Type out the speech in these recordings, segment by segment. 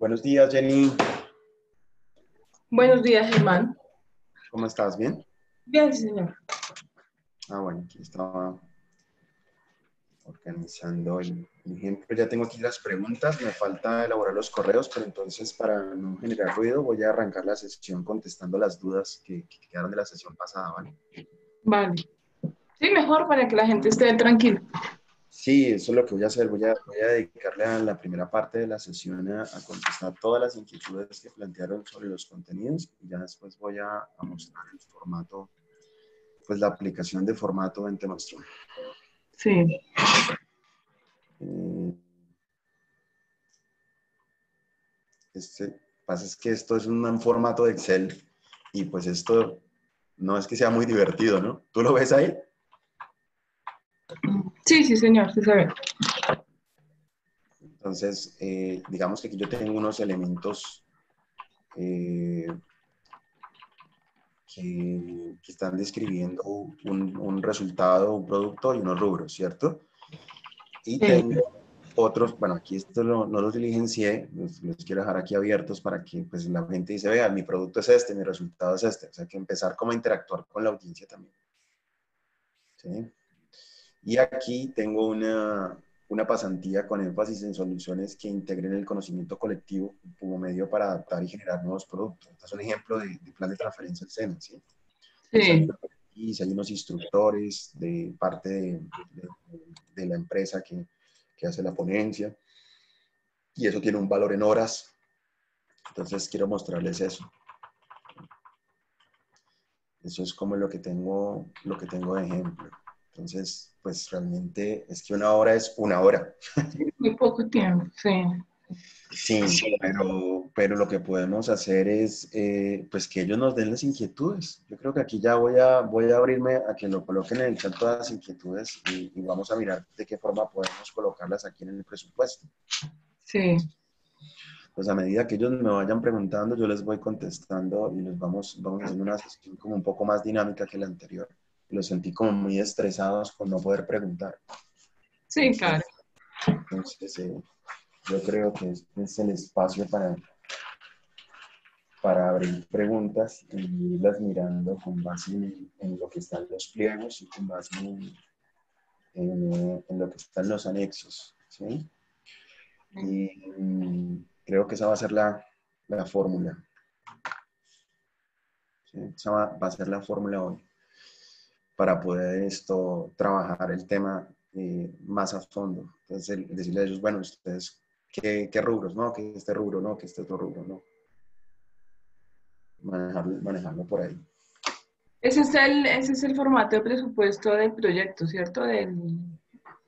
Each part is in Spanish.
Buenos días, Jenny. Buenos días, Germán. ¿Cómo estás? ¿Bien? Bien, sí, señor. Bueno, aquí estaba organizando el ejemplo. Ya tengo aquí las preguntas. Me falta elaborar los correos, pero entonces para no generar ruido voy a arrancar la sesión contestando las dudas que quedaron de la sesión pasada, ¿vale? Vale. Sí, mejor para que la gente esté tranquila. Sí, eso es lo que voy a hacer. Voy a dedicarle a la primera parte de la sesión a contestar todas las inquietudes que plantearon sobre los contenidos y ya después voy a mostrar el formato, pues la aplicación de formato en Temastroom. Sí. Eh, pasa es que esto es un formato de Excel y pues esto no es que sea muy divertido, ¿no? ¿Tú lo ves ahí? Sí, sí, señor, sí sabe. Entonces, digamos que aquí yo tengo unos elementos eh, que están describiendo un resultado, un producto y unos rubros, ¿cierto? Y Sí. tengo otros, bueno, aquí esto no los diligencié, los quiero dejar aquí abiertos para que pues la gente dice, vea, mi producto es este, mi resultado es este. O sea, que empezar como a interactuar con la audiencia también. ¿Sí? Y aquí tengo una pasantía con énfasis en soluciones que integren el conocimiento colectivo como medio para adaptar y generar nuevos productos. Este es un ejemplo de plan de transferencia al SENA, ¿sí? Entonces Sí. hay unos instructores de parte de la empresa que hace la ponencia y eso tiene un valor en horas. Entonces quiero mostrarles eso. Eso es como lo que tengo de ejemplo. Entonces, pues realmente es que una hora es una hora. Muy poco tiempo, sí. Sí, pero lo que podemos hacer es pues que ellos nos den las inquietudes. Yo creo que aquí ya voy a abrirme a que lo coloquen en el chat todas las inquietudes y vamos a mirar de qué forma podemos colocarlas aquí en el presupuesto. Sí. Pues a medida que ellos me vayan preguntando, yo les voy contestando y vamos haciendo una sesión como un poco más dinámica que la anterior. Los sentí como muy estresados con no poder preguntar. Sí, claro. Entonces, yo creo que este es el espacio para abrir preguntas y irlas mirando con base en lo que están los pliegos y con base en lo que están los anexos. ¿Sí? Y creo que esa va a ser la fórmula. ¿Sí? Esa va a ser la fórmula hoy para poder trabajar el tema más a fondo. Entonces, decirle a ellos, bueno, ustedes, ¿qué rubros? No, que este rubro, no, que este otro rubro, no. Manejarlo por ahí. Ese es el formato de presupuesto del proyecto, ¿cierto? Sí, Del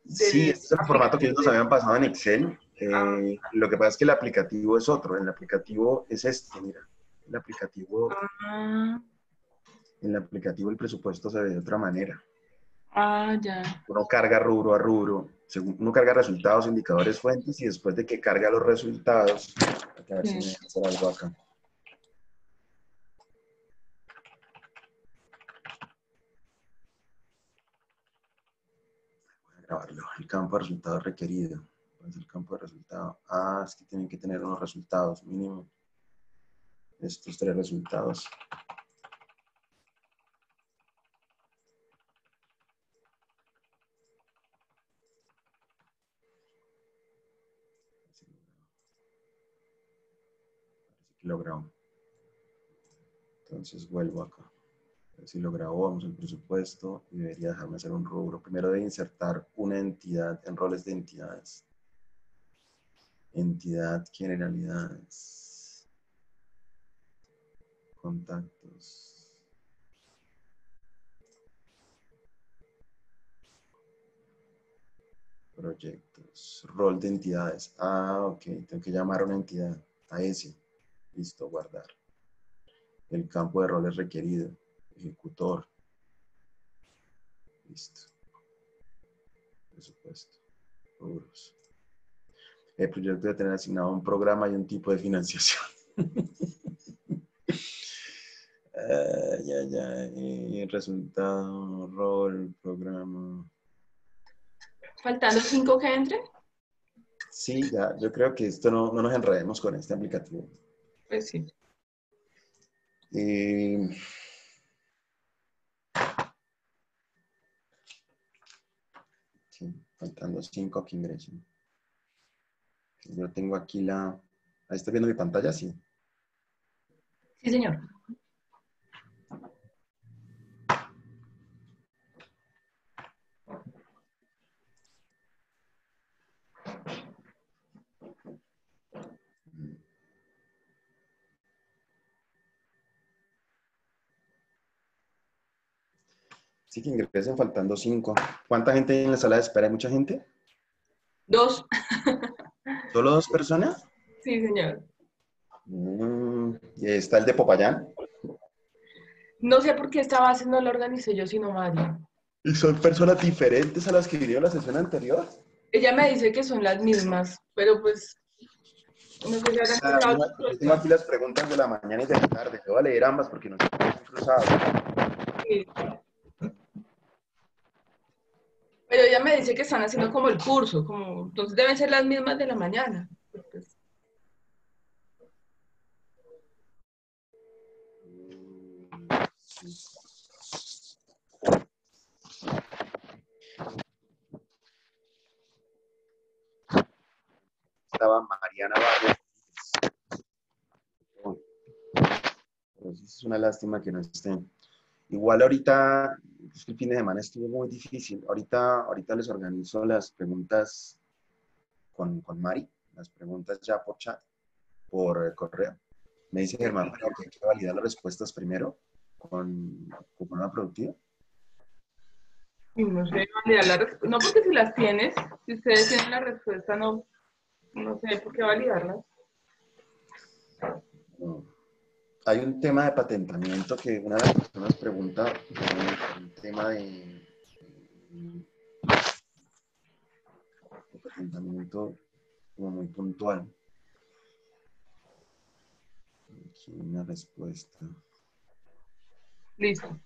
este es el formato que ellos nos habían pasado en Excel. Ah, Lo que pasa es que el aplicativo es otro. El aplicativo es este, mira. El aplicativo, ah, en el aplicativo el presupuesto se ve de otra manera. ya. Uno carga rubro a rubro, uno carga resultados, indicadores, fuentes, y después de que carga los resultados, a ver si me Sí. deja hacer algo acá. Voy a grabarlo. El campo de resultados requerido. ¿Cuál es el campo de resultados? Es que tienen que tener unos resultados mínimo. Estos tres resultados. Parece que lo grabo. Entonces vuelvo acá. A ver si lo grabo, vamos al presupuesto y debería dejarme hacer un rubro. Primero de insertar una entidad en roles de entidades. Entidad, generalidades, contactos, proyectos, rol de entidades. Ok, tengo que llamar a una entidad, a ese. Listo, guardar. El campo de roles requerido, ejecutor. Listo. Presupuesto, rubros. El proyecto debe tener asignado un programa y un tipo de financiación. Resultado, rol, programa. Faltan los 5 que entren. Sí, ya, yo creo que esto no nos enredemos con este aplicativo. Pues sí. Eh, sí, faltando 5 que ingresen. Yo tengo aquí Ahí está viendo mi pantalla, sí. Sí, señor. Sí, que ingresen faltando 5. ¿Cuánta gente hay en la sala de espera? ¿Hay mucha gente? Dos. ¿Solo 2 personas? Sí, señor. Y está el de Popayán. No sé por qué esta base no la organicé yo, sino María. ¿Y son personas diferentes a las que vinieron la sesión anterior? Ella me dice que son las mismas, pero pues no sé si habrán Ah, cruzado yo tengo otros. aquí las preguntas de la mañana y de la tarde. Yo voy a leer ambas porque no se han cruzado. Sí. Pero ella me dice que están haciendo como el curso, como entonces deben ser las mismas de la mañana. Pues, Estaba Mariana Barrio. Pues es una lástima que no estén. Igual ahorita, es que el fin de semana estuvo muy difícil. Ahorita les organizo las preguntas con Mari, las preguntas ya por chat, por correo. Me dice Germán Mario que hay que validar las respuestas primero con una productiva. y no sé, validar no porque si las tienes, si ustedes tienen la respuesta, no, no sé por qué validarlas. No. Hay un tema de patentamiento que una de las personas pregunta, un tema de patentamiento como muy puntual. Aquí una respuesta. Listo.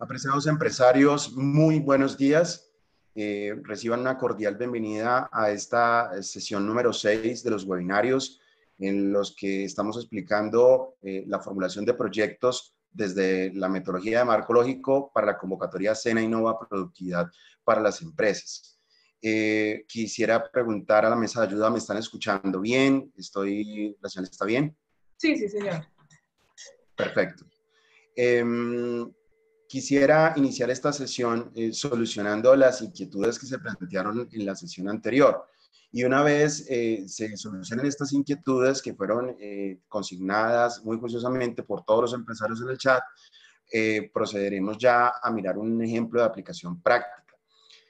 Apreciados empresarios, muy buenos días. Reciban una cordial bienvenida a esta sesión número 6 de los webinarios en los que estamos explicando la formulación de proyectos desde la metodología de marco lógico para la convocatoria SENA Innova Productividad para las empresas. Quisiera preguntar a la mesa de ayuda, ¿me están escuchando bien? ¿La señal está bien? Sí, sí, señor. Perfecto. Quisiera iniciar esta sesión solucionando las inquietudes que se plantearon en la sesión anterior. Y una vez se solucionen estas inquietudes que fueron consignadas muy juiciosamente por todos los empresarios en el chat, procederemos ya a mirar un ejemplo de aplicación práctica.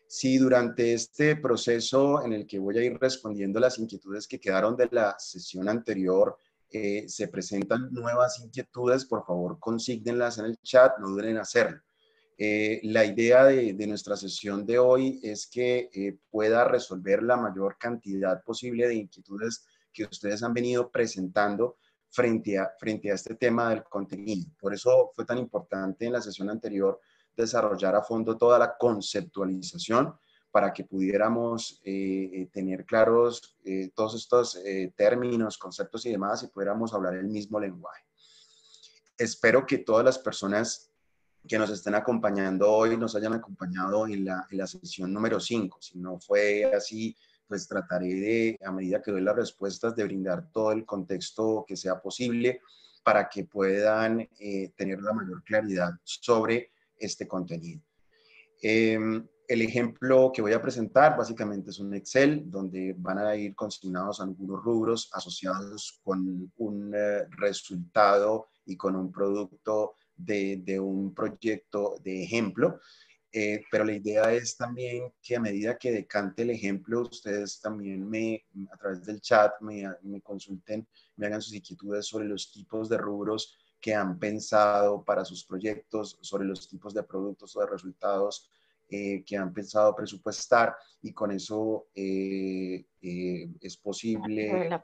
Si durante este proceso en el que voy a ir respondiendo las inquietudes que quedaron de la sesión anterior, se presentan nuevas inquietudes, por favor consígnenlas en el chat, no duden en hacerlo. La idea de nuestra sesión de hoy es que pueda resolver la mayor cantidad posible de inquietudes que ustedes han venido presentando frente a este tema del contenido. Por eso fue tan importante en la sesión anterior desarrollar a fondo toda la conceptualización para que pudiéramos tener claros todos estos términos, conceptos y demás y pudiéramos hablar el mismo lenguaje. Espero que todas las personas que nos estén acompañando hoy nos hayan acompañado en la sesión número 5. Si no fue así, pues trataré de, a medida que doy las respuestas, de brindar todo el contexto que sea posible para que puedan tener la mayor claridad sobre este contenido. El ejemplo que voy a presentar básicamente es un Excel donde van a ir consignados algunos rubros asociados con un resultado y con un producto de un proyecto de ejemplo. Pero la idea es también que a medida que decante el ejemplo, ustedes también a través del chat me consulten, me hagan sus inquietudes sobre los tipos de rubros que han pensado para sus proyectos, sobre los tipos de productos o de resultados que han pensado presupuestar y con eso es posible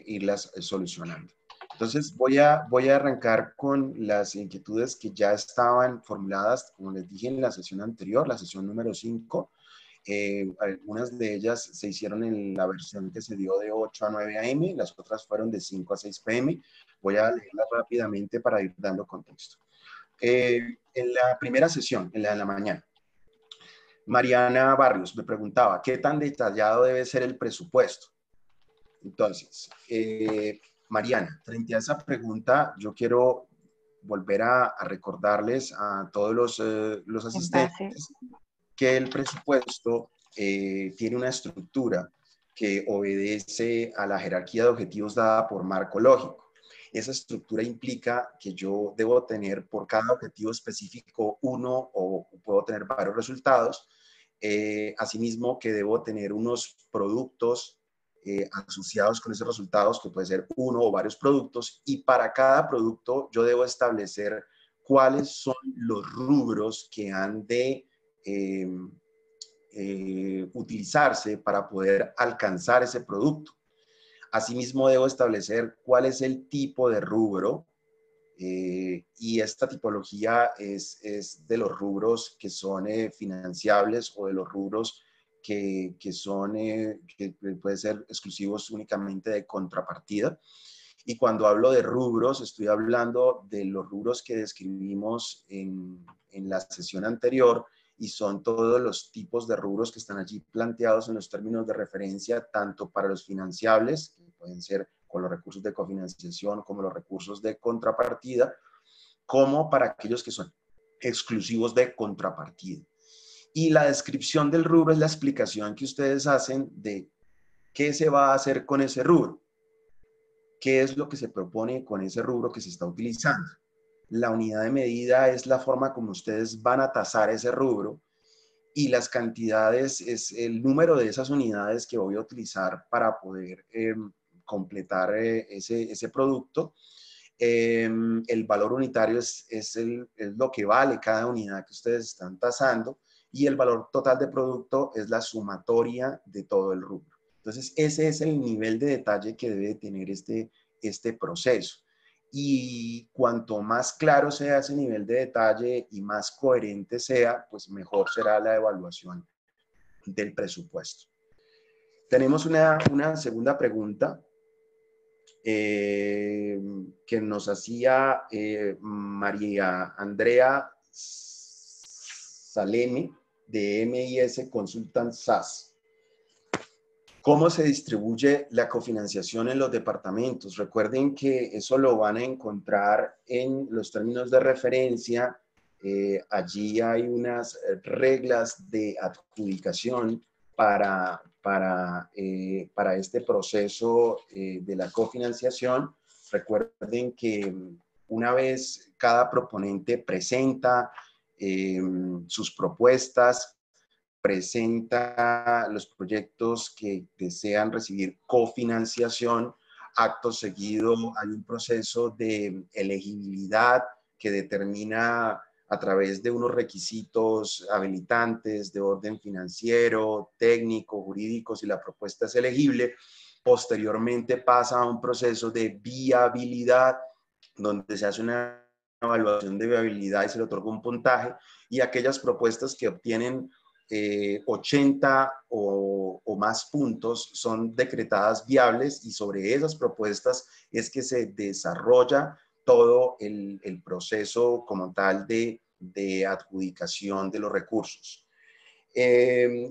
irlas solucionando. Entonces voy a arrancar con las inquietudes que ya estaban formuladas, como les dije en la sesión anterior, la sesión número 5. Algunas de ellas se hicieron en la versión que se dio de 8 a 9 a.m., las otras fueron de 5 a 6 p.m. Voy a leerlas rápidamente para ir dando contexto. En la primera sesión, en la de la mañana, Mariana Barrios me preguntaba, ¿qué tan detallado debe ser el presupuesto? Entonces, Mariana, frente a esa pregunta, yo quiero volver a recordarles a todos los asistentes que el presupuesto tiene una estructura que obedece a la jerarquía de objetivos dada por marco lógico. Esa estructura implica que yo debo tener por cada objetivo específico uno o puedo tener varios resultados. Asimismo, que debo tener unos productos asociados con esos resultados, que puede ser uno o varios productos, y para cada producto yo debo establecer cuáles son los rubros que han de utilizarse para poder alcanzar ese producto. Asimismo, debo establecer cuál es el tipo de rubro y esta tipología es de los rubros que son financiables o de los rubros que pueden ser exclusivos únicamente de contrapartida. Y cuando hablo de rubros, estoy hablando de los rubros que describimos en la sesión anterior y son todos los tipos de rubros que están allí planteados en los términos de referencia, tanto para los financiables, que pueden ser con los recursos de cofinanciación, como los recursos de contrapartida, como para aquellos que son exclusivos de contrapartida. Y la descripción del rubro es la explicación que ustedes hacen de qué se va a hacer con ese rubro. ¿Qué es lo que se propone con ese rubro que se está utilizando? La unidad de medida es la forma como ustedes van a tasar ese rubro y las cantidades es el número de esas unidades que voy a utilizar para poder completar ese producto. El valor unitario es lo que vale cada unidad que ustedes están tasando y el valor total de producto es la sumatoria de todo el rubro. Entonces, ese es el nivel de detalle que debe tener este proceso. y cuanto más claro sea ese nivel de detalle y más coherente sea, pues mejor será la evaluación del presupuesto. Tenemos una segunda pregunta que nos hacía María Andrea Saleme de MIS Consultant SAS. ¿Cómo se distribuye la cofinanciación en los departamentos? Recuerden que eso lo van a encontrar en los términos de referencia. Allí hay unas reglas de adjudicación para este proceso de la cofinanciación. Recuerden que una vez cada proponente presenta sus propuestas, presenta los proyectos que desean recibir cofinanciación. Acto seguido hay un proceso de elegibilidad que determina a través de unos requisitos habilitantes de orden financiero, técnico, jurídico, si la propuesta es elegible. Posteriormente pasa a un proceso de viabilidad, donde se hace una evaluación de viabilidad y se le otorga un puntaje, y aquellas propuestas que obtienen 80 o más puntos son decretadas viables, y sobre esas propuestas es que se desarrolla todo el proceso como tal de adjudicación de los recursos.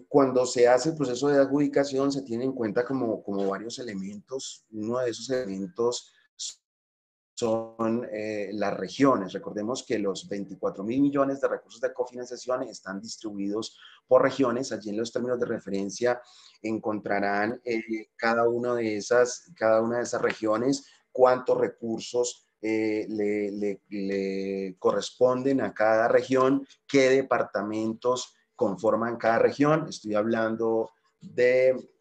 Cuando se hace el proceso de adjudicación se tiene en cuenta como varios elementos. Uno de esos elementos son las regiones. Recordemos que los 24.000 millones de recursos de cofinanciación están distribuidos por regiones. Allí en los términos de referencia encontrarán cada una de esas regiones cuántos recursos le corresponden a cada región, qué departamentos conforman cada región. Estoy hablando de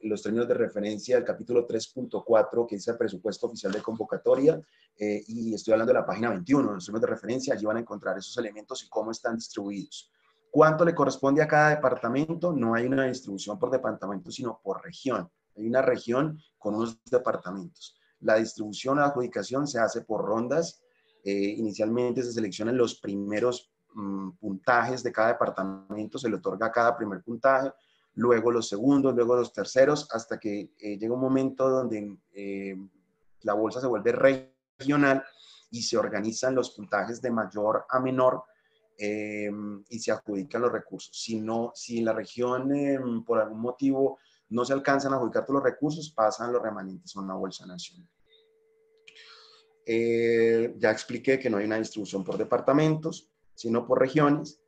los términos de referencia del capítulo 3.4 que dice el presupuesto oficial de convocatoria, y estoy hablando de la página 21, los términos de referencia. Allí van a encontrar esos elementos y cómo están distribuidos. ¿Cuánto le corresponde a cada departamento? No hay una distribución por departamento, sino por región. Hay una región con unos departamentos. La distribución o adjudicación se hace por rondas. Inicialmente se seleccionan los primeros puntajes de cada departamento, se le otorga a cada primer puntaje, luego los segundos, luego los terceros, hasta que llega un momento donde la bolsa se vuelve regional y se organizan los puntajes de mayor a menor, y se adjudican los recursos. Si en la región por algún motivo no se alcanzan a adjudicar todos los recursos, pasan los remanentes a una bolsa nacional. Ya expliqué que no hay una distribución por departamentos, sino por regiones.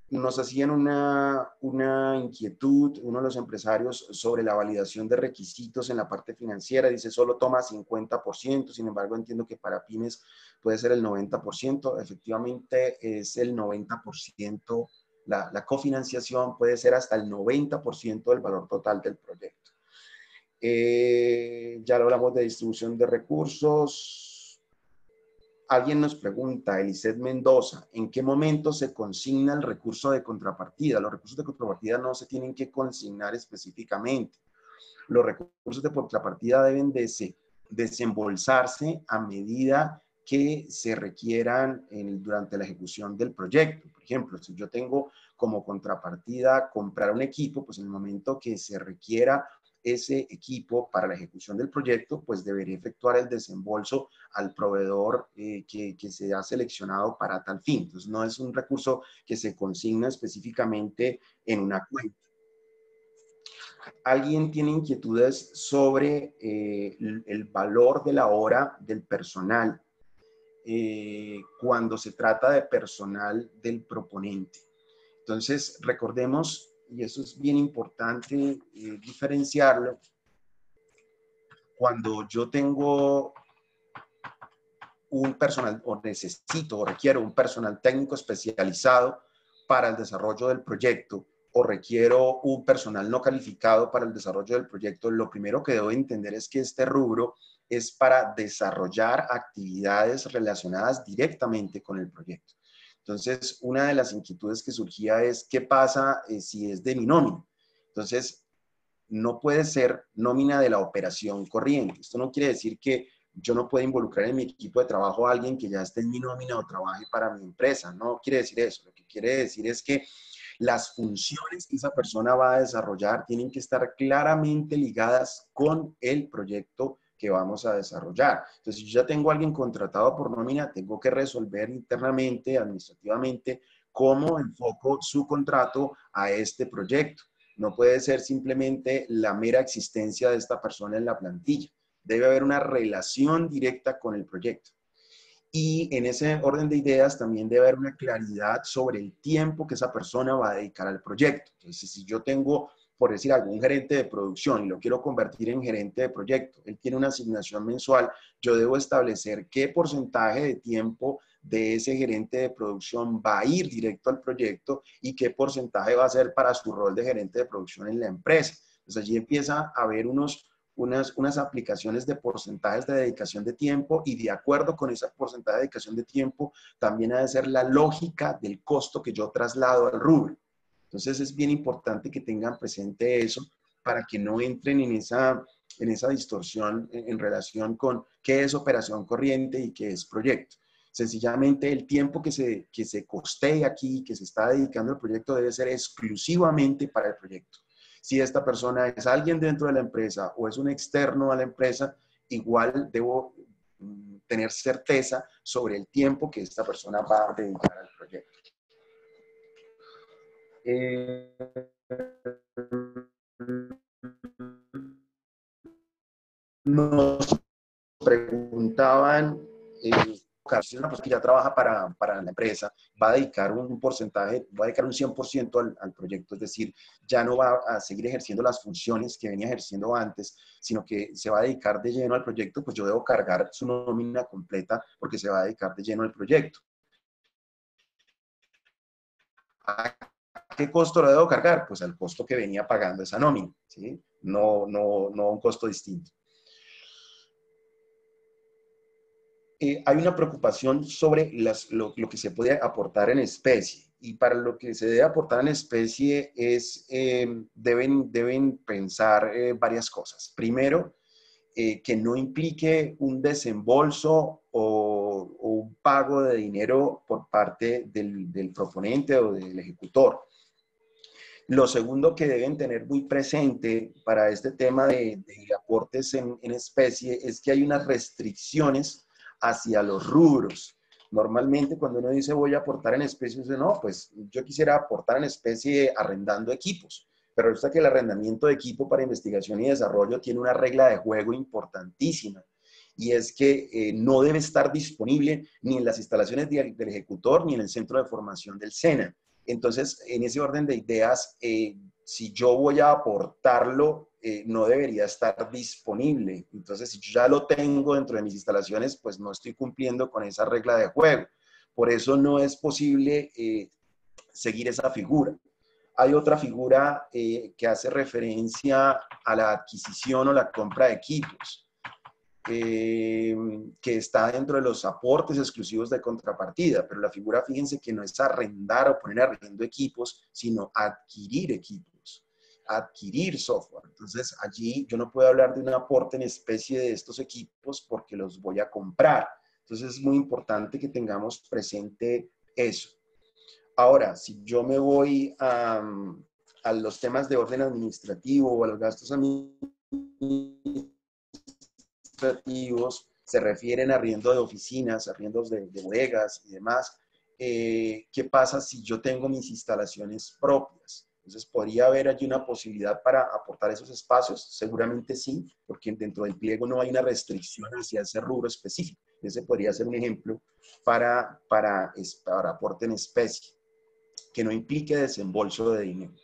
Nos hacían una inquietud, uno de los empresarios, sobre la validación de requisitos en la parte financiera. Dice, solo toma 50%, sin embargo entiendo que para pymes puede ser el 90%. Efectivamente es el 90%, la cofinanciación puede ser hasta el 90% del valor total del proyecto. Ya lo hablamos de distribución de recursos. Alguien nos pregunta, Eliseth Mendoza, ¿en qué momento se consigna el recurso de contrapartida? Los recursos de contrapartida no se tienen que consignar específicamente. Los recursos de contrapartida deben desembolsarse a medida que se requieran durante la ejecución del proyecto. Por ejemplo, si yo tengo como contrapartida comprar un equipo, pues en el momento que se requiera ese equipo para la ejecución del proyecto, pues debería efectuar el desembolso al proveedor que se ha seleccionado para tal fin. Entonces, no es un recurso que se consigna específicamente en una cuenta. ¿Alguien tiene inquietudes sobre el valor de la hora del personal cuando se trata de personal del proponente? Entonces, recordemos, y eso es bien importante diferenciarlo, cuando yo tengo un personal, o necesito o requiero un personal técnico especializado para el desarrollo del proyecto, o requiero un personal no calificado para el desarrollo del proyecto, lo primero que debo entender es que este rubro es para desarrollar actividades relacionadas directamente con el proyecto. Entonces, una de las inquietudes que surgía es, ¿qué pasa si es de mi nómina? Entonces, no puede ser nómina de la operación corriente. Esto no quiere decir que yo no pueda involucrar en mi equipo de trabajo a alguien que ya esté en mi nómina o trabaje para mi empresa. No quiere decir eso. Lo que quiere decir es que las funciones que esa persona va a desarrollar tienen que estar claramente ligadas con el proyecto que vamos a desarrollar. Entonces, si yo ya tengo a alguien contratado por nómina, tengo que resolver internamente, administrativamente, cómo enfoco su contrato a este proyecto. No puede ser simplemente la mera existencia de esta persona en la plantilla. Debe haber una relación directa con el proyecto. Y en ese orden de ideas también debe haber una claridad sobre el tiempo que esa persona va a dedicar al proyecto. Entonces, si yo tengo, por decir algo, un gerente de producción y lo quiero convertir en gerente de proyecto, él tiene una asignación mensual, yo debo establecer qué porcentaje de tiempo de ese gerente de producción va a ir directo al proyecto y qué porcentaje va a ser para su rol de gerente de producción en la empresa. Entonces, allí empieza a haber unas aplicaciones de porcentajes de dedicación de tiempo y de acuerdo con ese porcentaje de dedicación de tiempo también ha de ser la lógica del costo que yo traslado al rubro. Entonces es bien importante que tengan presente eso para que no entren en esa distorsión en relación con qué es operación corriente y qué es proyecto. Sencillamente el tiempo que se costee aquí, que se está dedicando al proyecto debe ser exclusivamente para el proyecto. Si esta persona es alguien dentro de la empresa o es un externo a la empresa, igual debo tener certeza sobre el tiempo que esta persona va a dedicar al proyecto. Nos preguntaban, si es una persona que ya trabaja para la empresa, va a dedicar un porcentaje, va a dedicar un 100% al proyecto, es decir, ya no va a seguir ejerciendo las funciones que venía ejerciendo antes, sino que se va a dedicar de lleno al proyecto, pues yo debo cargar su nómina completa porque se va a dedicar de lleno al proyecto. ¿A qué costo lo debo cargar? Pues al costo que venía pagando esa nómina, ¿sí? No un costo distinto. Hay una preocupación sobre lo que se puede aportar en especie. Y para lo que se debe aportar en especie deben pensar varias cosas. Primero, que no implique un desembolso o un pago de dinero por parte del proponente o del ejecutor. Lo segundo que deben tener muy presente para este tema de aportes en especie es que hay unas restricciones hacia los rubros. Normalmente cuando uno dice voy a aportar en especie, dice no, pues yo quisiera aportar en especie arrendando equipos. Pero resulta que el arrendamiento de equipo para investigación y desarrollo tiene una regla de juego importantísima. Y es que no debe estar disponible ni en las instalaciones del ejecutor ni en el centro de formación del SENA. Entonces, en ese orden de ideas, si yo voy a aportarlo, no debería estar disponible. Entonces, si yo ya lo tengo dentro de mis instalaciones, pues no estoy cumpliendo con esa regla de juego. Por eso no es posible seguir esa figura. Hay otra figura que hace referencia a la adquisición o la compra de equipos. Que está dentro de los aportes exclusivos de contrapartida, pero la figura, fíjense que no es arrendar o poner arriendo equipos, sino adquirir equipos, adquirir software. Entonces, allí yo no puedo hablar de un aporte en especie de estos equipos porque los voy a comprar. Entonces, es muy importante que tengamos presente eso. Ahora, si yo me voy a los temas de orden administrativo o a los gastos administrativos, se refieren a arriendo de oficinas, arriendos de bodegas y demás. ¿Qué pasa si yo tengo mis instalaciones propias? Entonces, ¿podría haber allí una posibilidad para aportar esos espacios? Seguramente sí, porque dentro del pliego no hay una restricción hacia ese rubro específico. Ese podría ser un ejemplo para aporte en especie, que no implique desembolso de dinero.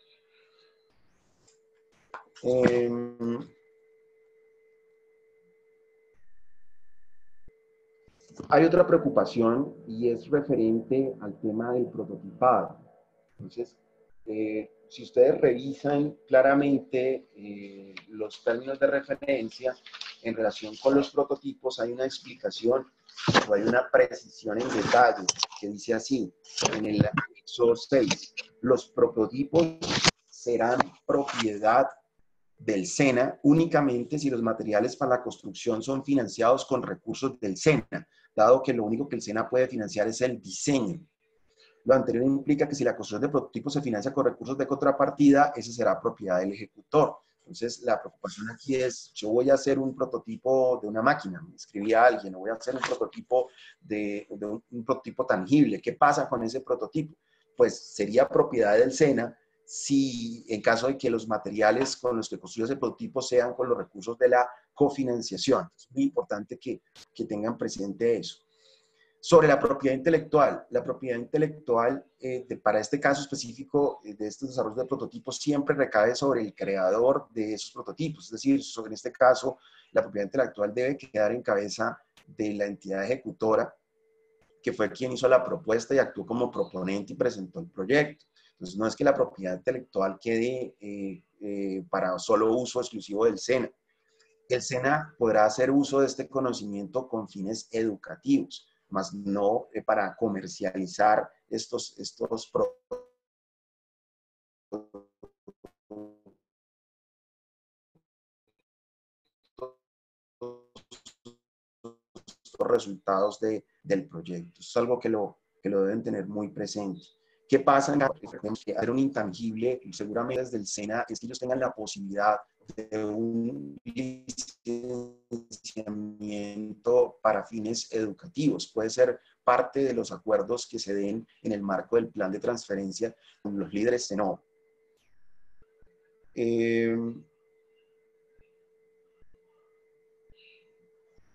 Hay otra preocupación y es referente al tema del prototipado. Entonces, si ustedes revisan claramente los términos de referencia en relación con los prototipos, hay una explicación o hay una precisión en detalle que dice así, en el anexo 6, los prototipos serán propiedad del SENA únicamente si los materiales para la construcción son financiados con recursos del SENA, dado que lo único que el SENA puede financiar es el diseño. Lo anterior implica que si la construcción de prototipos se financia con recursos de contrapartida, ese será propiedad del ejecutor. Entonces, la preocupación aquí es, yo voy a hacer un prototipo de una máquina, me escribí a alguien, o voy a hacer un prototipo un prototipo tangible. ¿Qué pasa con ese prototipo? Pues sería propiedad del SENA si en caso de que los materiales con los que construyo ese prototipo sean con los recursos de la cofinanciación. Es muy importante que tengan presente eso. Sobre la propiedad intelectual para este caso específico de estos desarrollos de prototipos siempre recae sobre el creador de esos prototipos, es decir, en este caso la propiedad intelectual debe quedar en cabeza de la entidad ejecutora, que fue quien hizo la propuesta y actuó como proponente y presentó el proyecto. Entonces no es que la propiedad intelectual quede para solo uso exclusivo del SENA. El SENA podrá hacer uso de este conocimiento con fines educativos, más no para comercializar estos resultados del proyecto. Eso es algo que lo deben tener muy presente. ¿Qué pasa? Que hacer un intangible, seguramente desde el SENA, es que ellos tengan la posibilidad de un licenciamiento para fines educativos. Puede ser parte de los acuerdos que se den en el marco del plan de transferencia con los líderes SENO.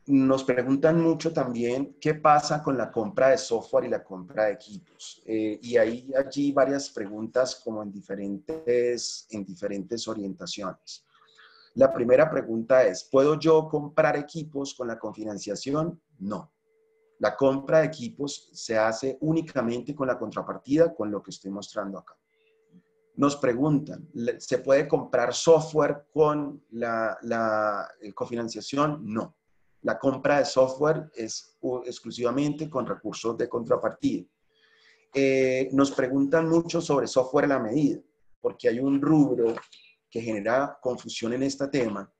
Nos preguntan mucho también qué pasa con la compra de software y la compra de equipos. Y hay allí varias preguntas como en diferentes orientaciones. La primera pregunta es, ¿puedo yo comprar equipos con la cofinanciación? No. La compra de equipos se hace únicamente con la contrapartida, con lo que estoy mostrando acá. Nos preguntan, ¿se puede comprar software con la cofinanciación? No. La compra de software es exclusivamente con recursos de contrapartida. Nos preguntan mucho sobre software a la medida, porque hay un rubro que genera confusión en este tema,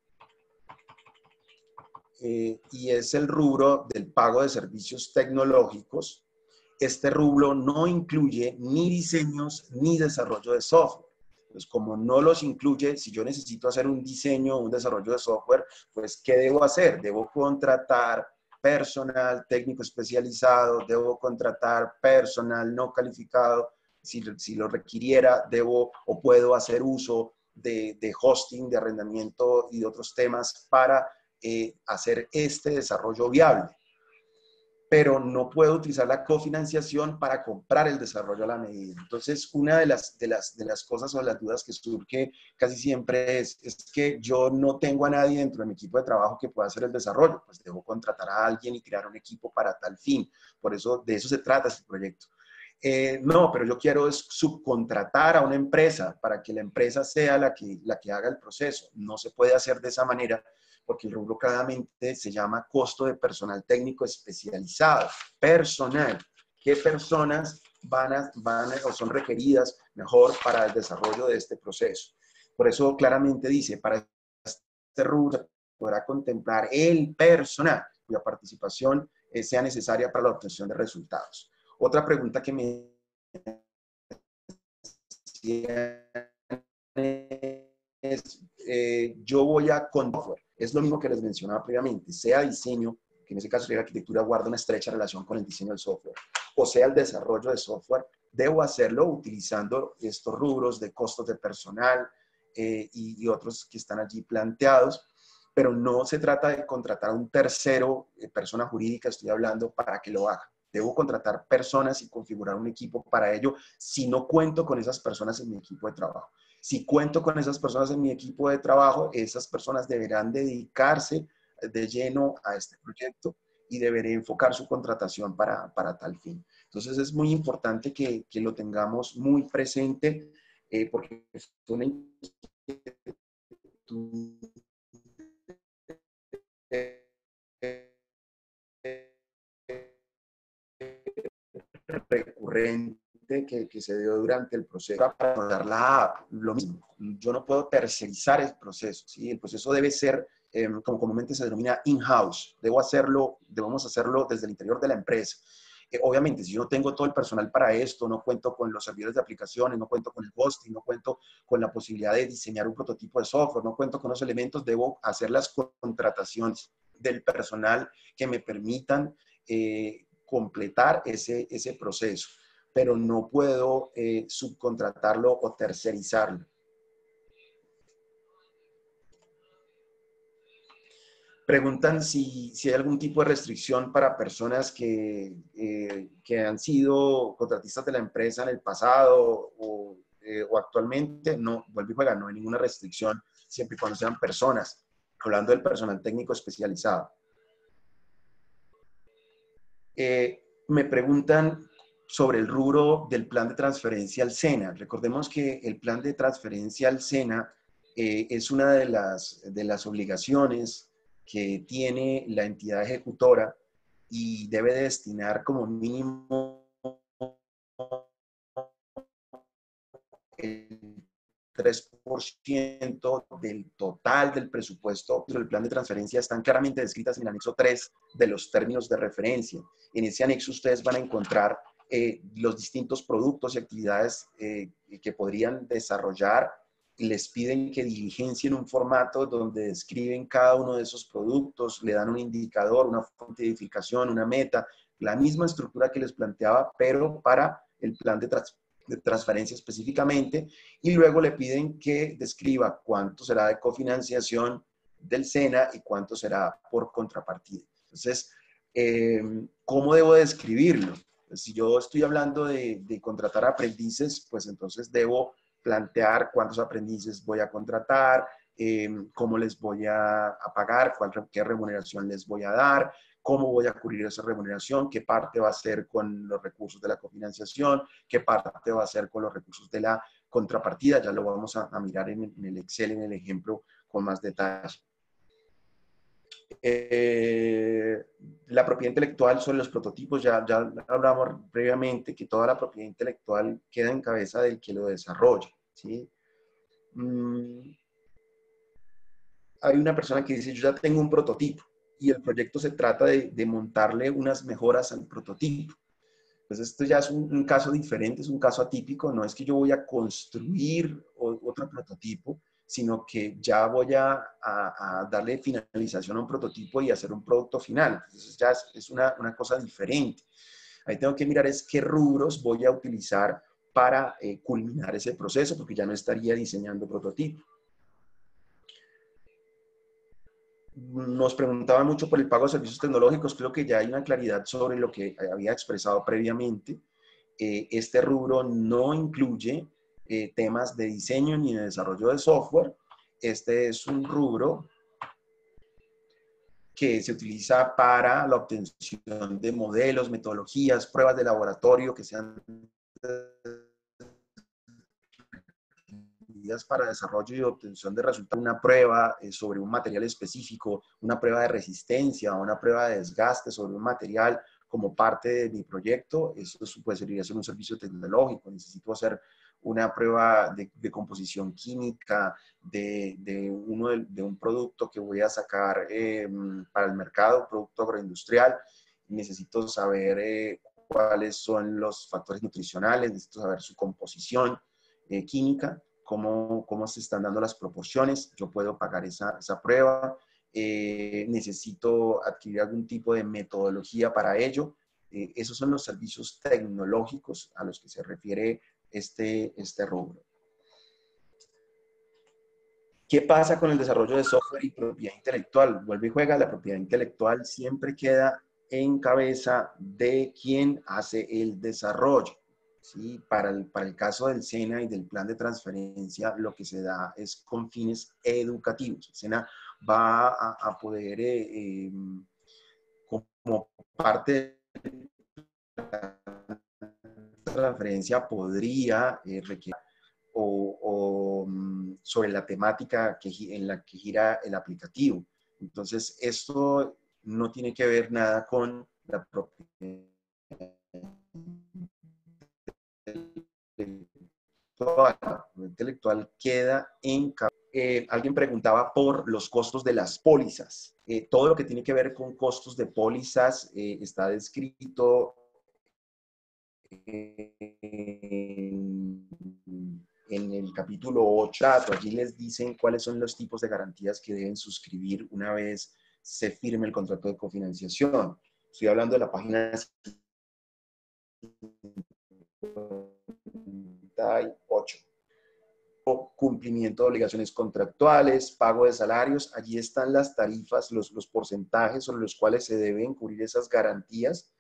y es el rubro del pago de servicios tecnológicos. Este rubro no incluye ni diseños ni desarrollo de software. Pues como no los incluye, si yo necesito hacer un diseño o un desarrollo de software, pues ¿qué debo hacer? Debo contratar personal técnico especializado, debo contratar personal no calificado, si lo requiriera, debo o puedo hacer uso de hosting, de arrendamiento y de otros temas para hacer este desarrollo viable. Pero no puedo utilizar la cofinanciación para comprar el desarrollo a la medida. Entonces, una de las cosas o las dudas que surge casi siempre es que yo no tengo a nadie dentro de mi equipo de trabajo que pueda hacer el desarrollo, pues debo contratar a alguien y crear un equipo para tal fin. Por eso, de eso se trata este proyecto. No, pero yo quiero subcontratar a una empresa para que la empresa sea la que haga el proceso. No se puede hacer de esa manera porque el rubro claramente se llama costo de personal técnico especializado. Personal. ¿Qué personas van o son requeridas mejor para el desarrollo de este proceso? Por eso claramente dice, para este rubro podrá contemplar el personal cuya participación sea necesaria para la obtención de resultados. Otra pregunta que me es, yo voy a con software. Es lo mismo que les mencionaba previamente, sea diseño, que en ese caso la arquitectura guarda una estrecha relación con el diseño del software, o sea el desarrollo de software, debo hacerlo utilizando estos rubros de costos de personal y otros que están allí planteados, pero no se trata de contratar a un tercero, persona jurídica, estoy hablando, para que lo haga. Debo contratar personas y configurar un equipo para ello si no cuento con esas personas en mi equipo de trabajo. Si cuento con esas personas en mi equipo de trabajo, esas personas deberán dedicarse de lleno a este proyecto y deberé enfocar su contratación para tal fin. Entonces es muy importante que lo tengamos muy presente porque es una recurrente que se dio durante el proceso para dar la app, lo mismo. Yo no puedo tercerizar el proceso, ¿sí? El proceso debe ser, como comúnmente se denomina, in-house. Debemos hacerlo desde el interior de la empresa. Obviamente, si yo no tengo todo el personal para esto, no cuento con los servidores de aplicaciones, no cuento con el hosting, no cuento con la posibilidad de diseñar un prototipo de software, no cuento con los elementos, debo hacer las contrataciones del personal que me permitan completar ese proceso, pero no puedo subcontratarlo o tercerizarlo. Preguntan si hay algún tipo de restricción para personas que han sido contratistas de la empresa en el pasado o actualmente. No, vuelve y juega, no hay ninguna restricción, siempre y cuando sean personas, hablando del personal técnico especializado. Me preguntan sobre el rubro del plan de transferencia al SENA. Recordemos que el plan de transferencia al SENA es una de las obligaciones que tiene la entidad ejecutora y debe destinar como mínimo el 3% del total del presupuesto del plan de transferencia. Están claramente descritas en el anexo 3 de los términos de referencia. En ese anexo ustedes van a encontrar los distintos productos y actividades que podrían desarrollar, y les piden que diligencien un formato donde describen cada uno de esos productos, le dan un indicador, una fuente de edificación, una meta, la misma estructura que les planteaba, pero para el plan de transferencia específicamente, y luego le piden que describa cuánto será de cofinanciación del SENA y cuánto será por contrapartida. Entonces, ¿cómo debo describirlo? Si yo estoy hablando de contratar aprendices, pues entonces debo plantear cuántos aprendices voy a contratar, cómo les voy a pagar, qué remuneración les voy a dar, cómo voy a cubrir esa remuneración, qué parte va a ser con los recursos de la cofinanciación, qué parte va a ser con los recursos de la contrapartida. Ya lo vamos a mirar en el Excel, en el ejemplo, con más detalle. La propiedad intelectual sobre los prototipos, ya hablamos previamente que toda la propiedad intelectual queda en cabeza del que lo desarrolla, ¿sí? Hay una persona que dice, yo ya tengo un prototipo y el proyecto se trata de montarle unas mejoras al prototipo. Pues esto ya es un caso diferente, es un caso atípico, no es que yo voy a construir otro prototipo, sino que ya voy a darle finalización a un prototipo y hacer un producto final. Entonces ya es una cosa diferente. Ahí tengo que mirar es qué rubros voy a utilizar para culminar ese proceso, porque ya no estaría diseñando prototipo. Nos preguntaban mucho por el pago de servicios tecnológicos. Creo que ya hay una claridad sobre lo que había expresado previamente. Este rubro no incluye temas de diseño ni de desarrollo de software. Este es un rubro que se utiliza para la obtención de modelos, metodologías, pruebas de laboratorio que sean para desarrollo y obtención de resultados. Una prueba sobre un material específico, una prueba de resistencia, una prueba de desgaste sobre un material como parte de mi proyecto. Eso puede ser un servicio tecnológico. Necesito hacer una prueba de composición química de un producto que voy a sacar para el mercado, un producto agroindustrial. Necesito saber cuáles son los factores nutricionales, necesito saber su composición química. Cómo se están dando las proporciones. Yo puedo pagar esa prueba. Necesito adquirir algún tipo de metodología para ello. Esos son los servicios tecnológicos a los que se refiere este rubro. ¿Qué pasa con el desarrollo de software y propiedad intelectual? Vuelve y juega, la propiedad intelectual siempre queda en cabeza de quien hace el desarrollo. ¿Sí? Para el caso del SENA y del plan de transferencia, lo que se da es con fines educativos. El SENA va a poder, como parte de la transferencia, podría requerir sobre la temática en la que gira el aplicativo. Entonces, esto no tiene que ver nada con la propiedad intelectual queda en... alguien preguntaba por los costos de las pólizas. Todo lo que tiene que ver con costos de pólizas está descrito en el capítulo 8. Allí les dicen cuáles son los tipos de garantías que deben suscribir una vez se firme el contrato de cofinanciación. Estoy hablando de la página 58. Cumplimiento de obligaciones contractuales, pago de salarios. Allí están las tarifas, los porcentajes sobre los cuales se deben cubrir esas garantías.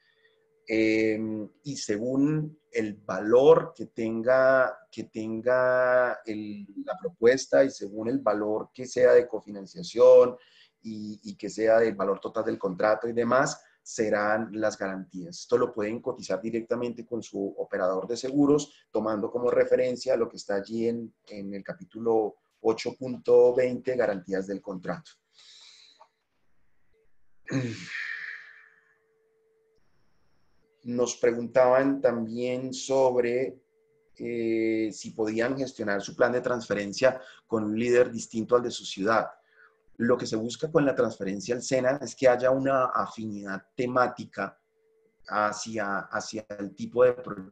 Y según el valor que tenga la propuesta y según el valor que sea de cofinanciación y que sea del valor total del contrato y demás, serán las garantías. Esto lo pueden cotizar directamente con su operador de seguros, tomando como referencia lo que está allí en el capítulo 8.20, garantías del contrato. Nos preguntaban también sobre si podían gestionar su plan de transferencia con un líder distinto al de su ciudad. Lo que se busca con la transferencia al SENA es que haya una afinidad temática hacia el tipo de proyecto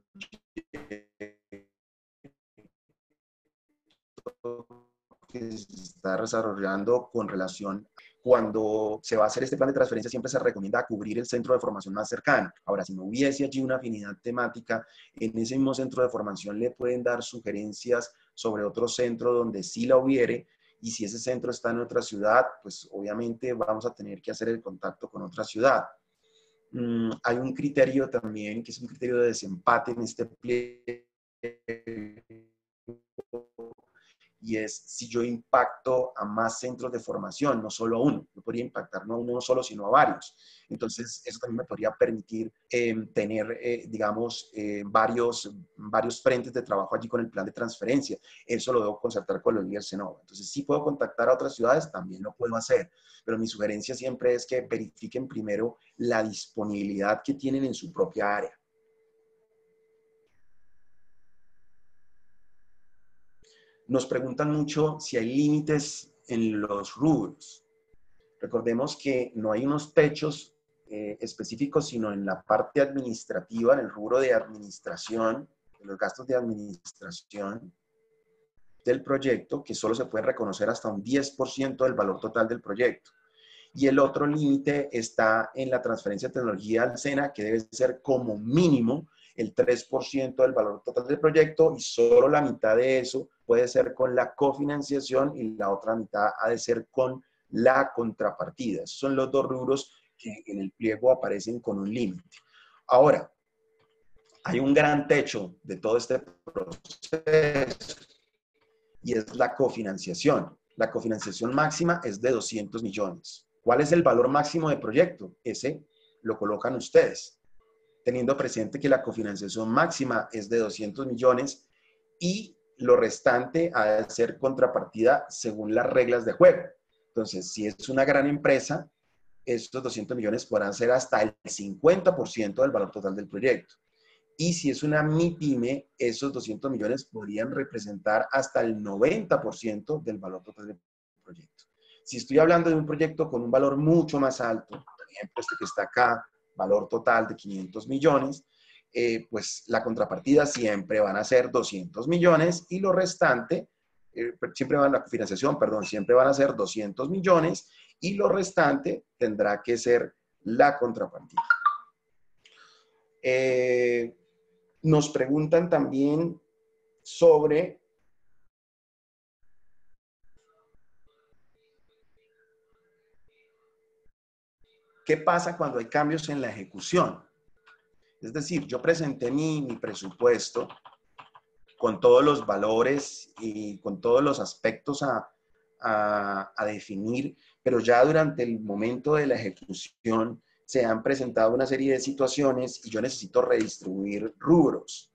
que se está desarrollando con relación. Cuando se va a hacer este plan de transferencia, siempre se recomienda cubrir el centro de formación más cercano. Ahora, si no hubiese allí una afinidad temática, en ese mismo centro de formación le pueden dar sugerencias sobre otro centro donde sí la hubiere, y si ese centro está en otra ciudad, pues obviamente vamos a tener que hacer el contacto con otra ciudad. Hay un criterio también, que es un criterio de desempate en este pliego, y es si yo impacto a más centros de formación, no solo a uno. Yo podría impactar no a uno solo, sino a varios. Entonces, eso también me podría permitir tener, digamos, varios frentes de trabajo allí con el plan de transferencia. Eso lo debo concertar con los líderes Senova. Entonces, si puedo contactar a otras ciudades, también lo puedo hacer. Pero mi sugerencia siempre es que verifiquen primero la disponibilidad que tienen en su propia área. Nos preguntan mucho si hay límites en los rubros. Recordemos que no hay unos techos específicos, sino en la parte administrativa, en el rubro de administración, de los gastos de administración del proyecto, que solo se puede reconocer hasta un 10% del valor total del proyecto. Y el otro límite está en la transferencia de tecnología al SENA, que debe ser como mínimo el 3% del valor total del proyecto, y solo la mitad de eso puede ser con la cofinanciación y la otra mitad ha de ser con la contrapartida. Esos son los dos rubros que en el pliego aparecen con un límite. Ahora, hay un gran techo de todo este proceso y es la cofinanciación. La cofinanciación máxima es de 200 millones. ¿Cuál es el valor máximo de proyecto? Ese lo colocan ustedes, teniendo presente que la cofinanciación máxima es de 200 millones y lo restante ha de ser contrapartida según las reglas de juego. Entonces, si es una gran empresa, estos 200 millones podrán ser hasta el 50% del valor total del proyecto. Y si es una MIPYME, esos 200 millones podrían representar hasta el 90% del valor total del proyecto. Si estoy hablando de un proyecto con un valor mucho más alto, por ejemplo, este que está acá, valor total de 500 millones, pues la contrapartida siempre van a ser 200 millones y lo restante, la financiación, perdón, siempre van a ser 200 millones y lo restante tendrá que ser la contrapartida. Nos preguntan también sobre qué pasa cuando hay cambios en la ejecución. Es decir, yo presenté mi presupuesto con todos los valores y con todos los aspectos a definir, pero ya durante el momento de la ejecución se han presentado una serie de situaciones y yo necesito redistribuir rubros.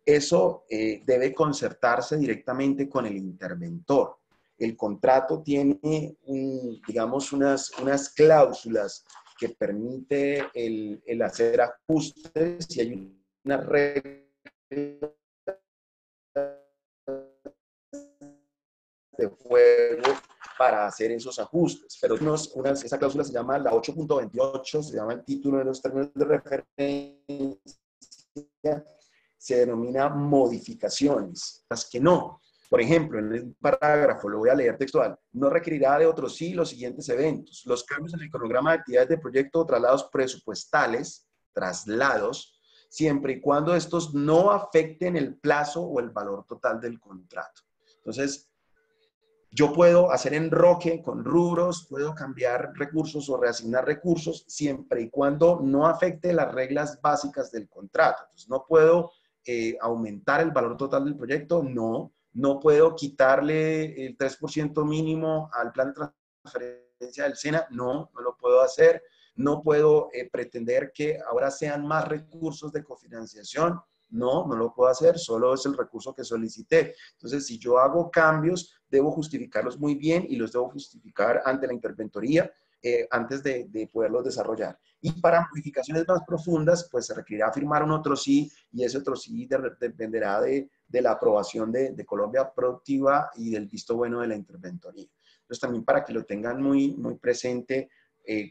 Eso debe concertarse directamente con el interventor. El contrato tiene, digamos, unas cláusulas que permite el hacer ajustes si hay una regla de juego para hacer esos ajustes. Pero esa cláusula se llama la 8.28, se llama el título de los términos de referencia, se denomina modificaciones, las que no. Por ejemplo, en el parágrafo, lo voy a leer textual, no requerirá de otros sí los siguientes eventos. Los cambios en el cronograma de actividades de proyecto o traslados presupuestales, siempre y cuando estos no afecten el plazo o el valor total del contrato. Entonces, yo puedo hacer enroque con rubros, puedo cambiar recursos o reasignar recursos, siempre y cuando no afecte las reglas básicas del contrato. Entonces, no puedo aumentar el valor total del proyecto, no puedo quitarle el 3% mínimo al plan de transferencia del SENA, no lo puedo hacer. No puedo pretender que ahora sean más recursos de cofinanciación, no lo puedo hacer, solo es el recurso que solicité. Entonces, si yo hago cambios, debo justificarlos muy bien y los debo justificar ante la interventoría antes de poderlos desarrollar. Y para modificaciones más profundas, pues se requerirá firmar un otro sí, y ese otro sí dependerá de la aprobación de Colombia Productiva y del visto bueno de la interventoría. Entonces, también para que lo tengan muy presente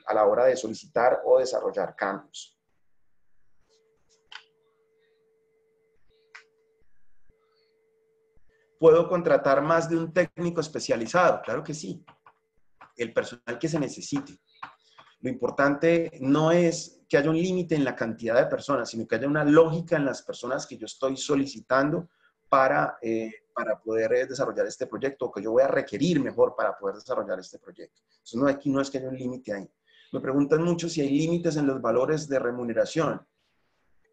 a la hora de solicitar o desarrollar cambios. ¿Puedo contratar más de un técnico especializado? Claro que sí. El personal que se necesite. Lo importante no es que haya un límite en la cantidad de personas, sino que haya una lógica en las personas que yo estoy solicitando para poder desarrollar este proyecto, o que yo voy a requerir mejor para poder desarrollar este proyecto. Eso aquí no es que haya un límite ahí. Me preguntan mucho si hay límites en los valores de remuneración.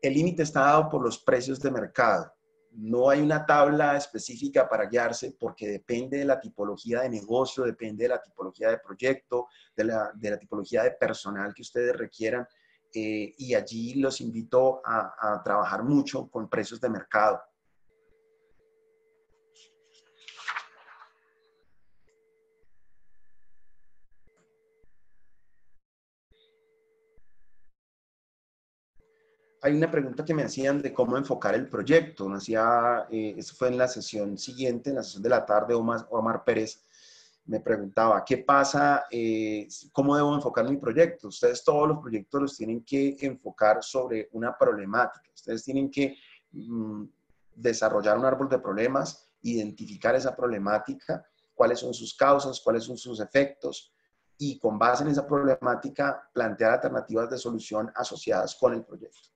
El límite está dado por los precios de mercado. No hay una tabla específica para guiarse porque depende de la tipología de negocio, depende de la tipología de proyecto, de la tipología de personal que ustedes requieran. Y allí los invito a trabajar mucho con precios de mercado. Hay una pregunta que me hacían de cómo enfocar el proyecto. Eso fue en la sesión siguiente, en la sesión de la tarde, Omar Pérez me preguntaba, ¿qué pasa? ¿Cómo debo enfocar mi proyecto? Ustedes todos los proyectos los tienen que enfocar sobre una problemática. Ustedes tienen que desarrollar un árbol de problemas, identificar esa problemática, cuáles son sus causas, cuáles son sus efectos, y con base en esa problemática plantear alternativas de solución asociadas con el proyecto.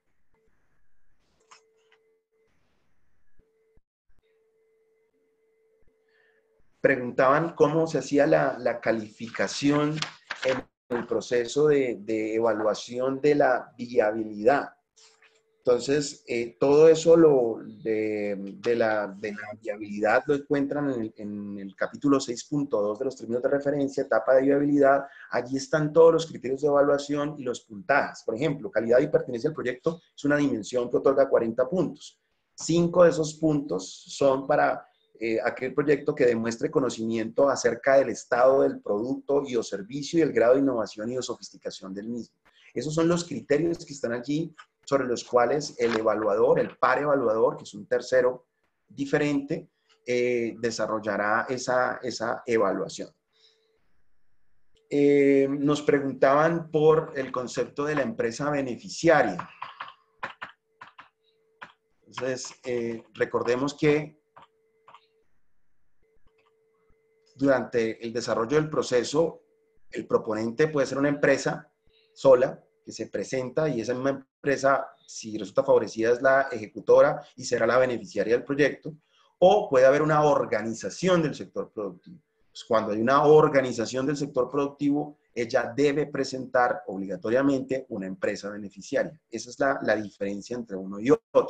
Preguntaban cómo se hacía la calificación en el proceso de evaluación de la viabilidad. Entonces, todo eso de la viabilidad lo encuentran en el capítulo 6.2 de los términos de referencia, etapa de viabilidad. Allí están todos los criterios de evaluación y los puntajes. Por ejemplo, calidad y pertenencia al proyecto es una dimensión que otorga 40 puntos. 5 de esos puntos son para aquel proyecto que demuestre conocimiento acerca del estado del producto y o servicio y el grado de innovación y de sofisticación del mismo. Esos son los criterios que están allí sobre los cuales el evaluador, el par evaluador, que es un tercero diferente, desarrollará esa evaluación. Nos preguntaban por el concepto de la empresa beneficiaria. Entonces, recordemos que durante el desarrollo del proceso, el proponente puede ser una empresa sola que se presenta, y esa misma empresa, si resulta favorecida, es la ejecutora y será la beneficiaria del proyecto, o puede haber una organización del sector productivo. Pues cuando hay una organización del sector productivo, ella debe presentar obligatoriamente una empresa beneficiaria. Esa es la diferencia entre uno y otro.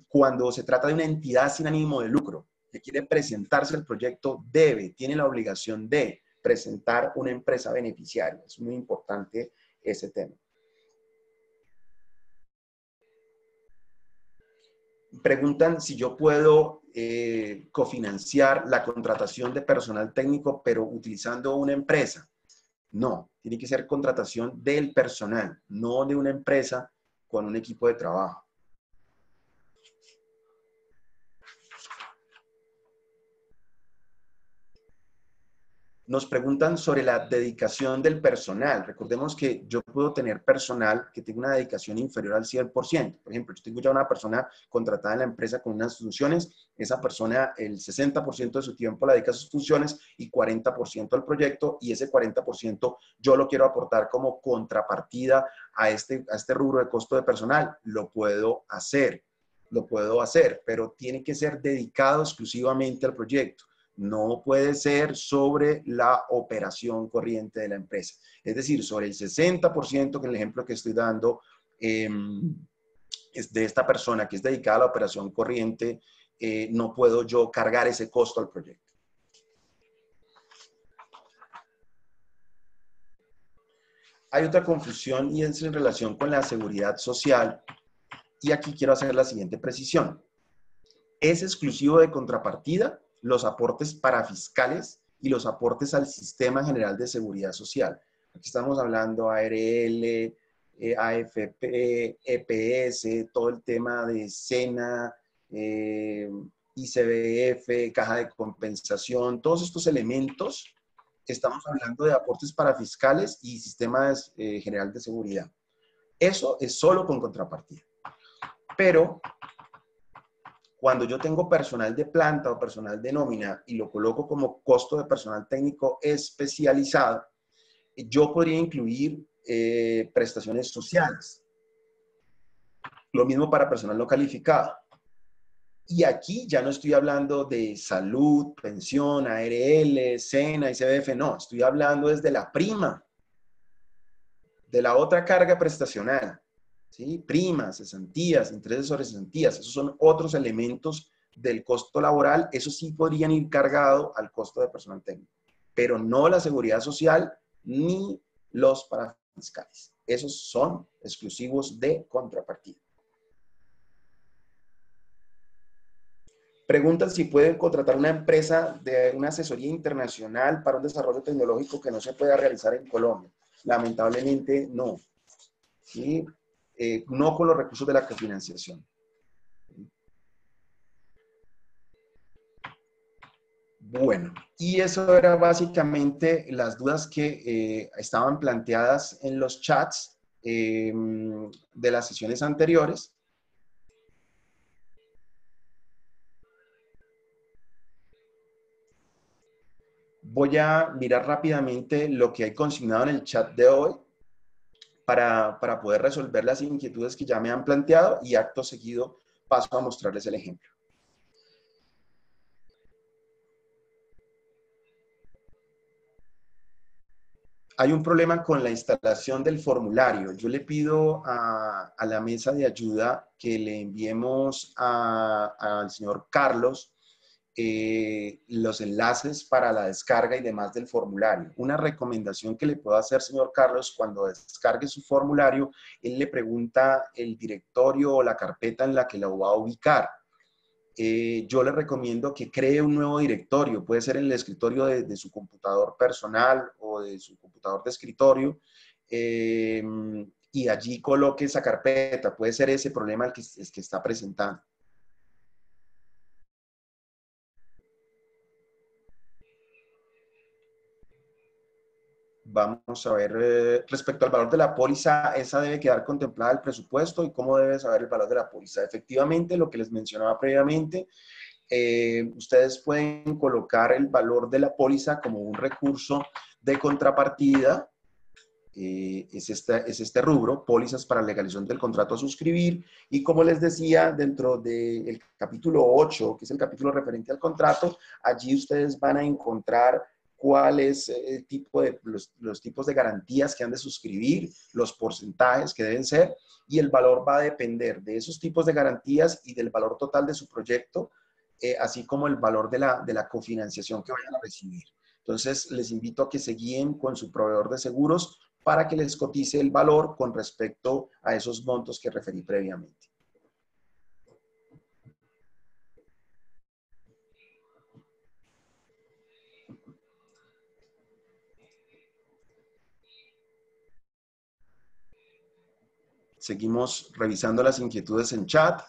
Cuando se trata de una entidad sin ánimo de lucro que quiere presentarse al proyecto, tiene la obligación de presentar una empresa beneficiaria. Es muy importante ese tema. Preguntan si yo puedo cofinanciar la contratación de personal técnico, pero utilizando una empresa. No, tiene que ser contratación del personal, no de una empresa con un equipo de trabajo. Nos preguntan sobre la dedicación del personal. Recordemos que yo puedo tener personal que tenga una dedicación inferior al 100%. Por ejemplo, yo tengo ya una persona contratada en la empresa con unas funciones, esa persona el 60% de su tiempo la dedica a sus funciones y 40% al proyecto, y ese 40% yo lo quiero aportar como contrapartida a este rubro de costo de personal. Lo puedo hacer, pero tiene que ser dedicado exclusivamente al proyecto. No puede ser sobre la operación corriente de la empresa. Es decir, sobre el 60%, que en el ejemplo que estoy dando, es de esta persona que es dedicada a la operación corriente, no puedo yo cargar ese costo al proyecto. Hay otra confusión y es en relación con la seguridad social. Y aquí quiero hacer la siguiente precisión. Es exclusivo de contrapartida los aportes parafiscales y los aportes al Sistema General de Seguridad Social. Aquí estamos hablando ARL, AFP, EPS, todo el tema de SENA, ICBF, caja de compensación, todos estos elementos. Estamos hablando de aportes parafiscales y Sistema General de Seguridad. Eso es solo con contrapartida. Pero cuando yo tengo personal de planta o personal de nómina y lo coloco como costo de personal técnico especializado, yo podría incluir prestaciones sociales. Lo mismo para personal no calificado. Y aquí ya no estoy hablando de salud, pensión, ARL, SENA, ICBF, no. Estoy hablando desde la prima, de la otra carga prestacional. ¿Sí? Primas, cesantías, intereses sobre cesantías. Esos son otros elementos del costo laboral. Esos sí podrían ir cargados al costo de personal técnico. Pero no la seguridad social ni los parafiscales. Esos son exclusivos de contrapartida. Preguntan si pueden contratar una empresa de una asesoría internacional para un desarrollo tecnológico que no se pueda realizar en Colombia. Lamentablemente, no. ¿Sí? No con los recursos de la cofinanciación. Bueno, y eso era básicamente las dudas que estaban planteadas en los chats de las sesiones anteriores. Voy a mirar rápidamente lo que hay consignado en el chat de hoy para poder resolver las inquietudes que ya me han planteado y acto seguido paso a mostrarles el ejemplo. Hay un problema con la instalación del formulario. Yo le pido a la mesa de ayuda que le enviemos al señor Carlos los enlaces para la descarga y demás del formulario. Una recomendación que le puedo hacer, señor Carlos, cuando descargue su formulario, él le pregunta el directorio o la carpeta en la que lo va a ubicar. Yo le recomiendo que cree un nuevo directorio, puede ser en el escritorio de su computador personal o de su computador de escritorio, y allí coloque esa carpeta. Puede ser ese problema el que está presentando. Vamos a ver, respecto al valor de la póliza, esa debe quedar contemplada el presupuesto. ¿Y cómo debe saber el valor de la póliza? Efectivamente, lo que les mencionaba previamente, ustedes pueden colocar el valor de la póliza como un recurso de contrapartida. Es este rubro, pólizas para legalización del contrato a suscribir. Y como les decía, dentro del capítulo 8, que es el capítulo referente al contrato, allí ustedes van a encontrar cuál es el tipo de, los tipos de garantías que han de suscribir, los porcentajes que deben ser, y el valor va a depender de esos tipos de garantías y del valor total de su proyecto, así como el valor de la cofinanciación que vayan a recibir. Entonces, les invito a que se guíen con su proveedor de seguros para que les cotice el valor con respecto a esos montos que referí previamente. Seguimos revisando las inquietudes en chat.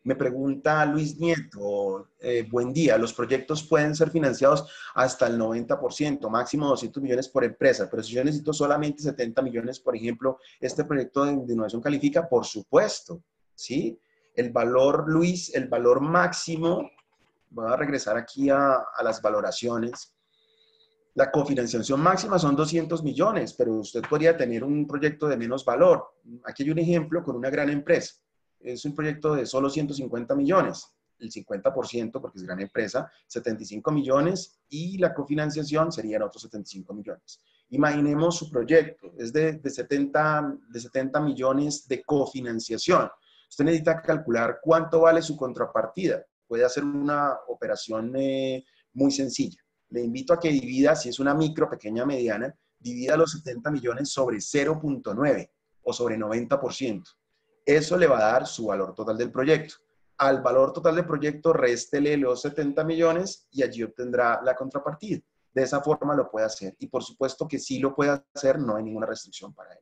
Me pregunta Luis Nieto, buen día, los proyectos pueden ser financiados hasta el 90%, máximo 200 millones por empresa, pero si yo necesito solamente 70 millones, por ejemplo, ¿este proyecto de innovación califica? Por supuesto, ¿sí? El valor, Luis, el valor máximo, voy a regresar aquí a las valoraciones. La cofinanciación máxima son 200 millones, pero usted podría tener un proyecto de menos valor. Aquí hay un ejemplo con una gran empresa. Es un proyecto de solo 150 millones, el 50% porque es gran empresa, 75 millones y la cofinanciación serían otros 75 millones. Imaginemos su proyecto, es de 70 millones de cofinanciación. Usted necesita calcular cuánto vale su contrapartida. Puede hacer una operación muy sencilla. Le invito a que divida, si es una micro, pequeña, mediana, divida los 70 millones sobre 0.9 o sobre 90%. Eso le va a dar su valor total del proyecto. Al valor total del proyecto, réstele los 70 millones y allí obtendrá la contrapartida. De esa forma lo puede hacer. Y por supuesto que sí lo puede hacer, no hay ninguna restricción para él.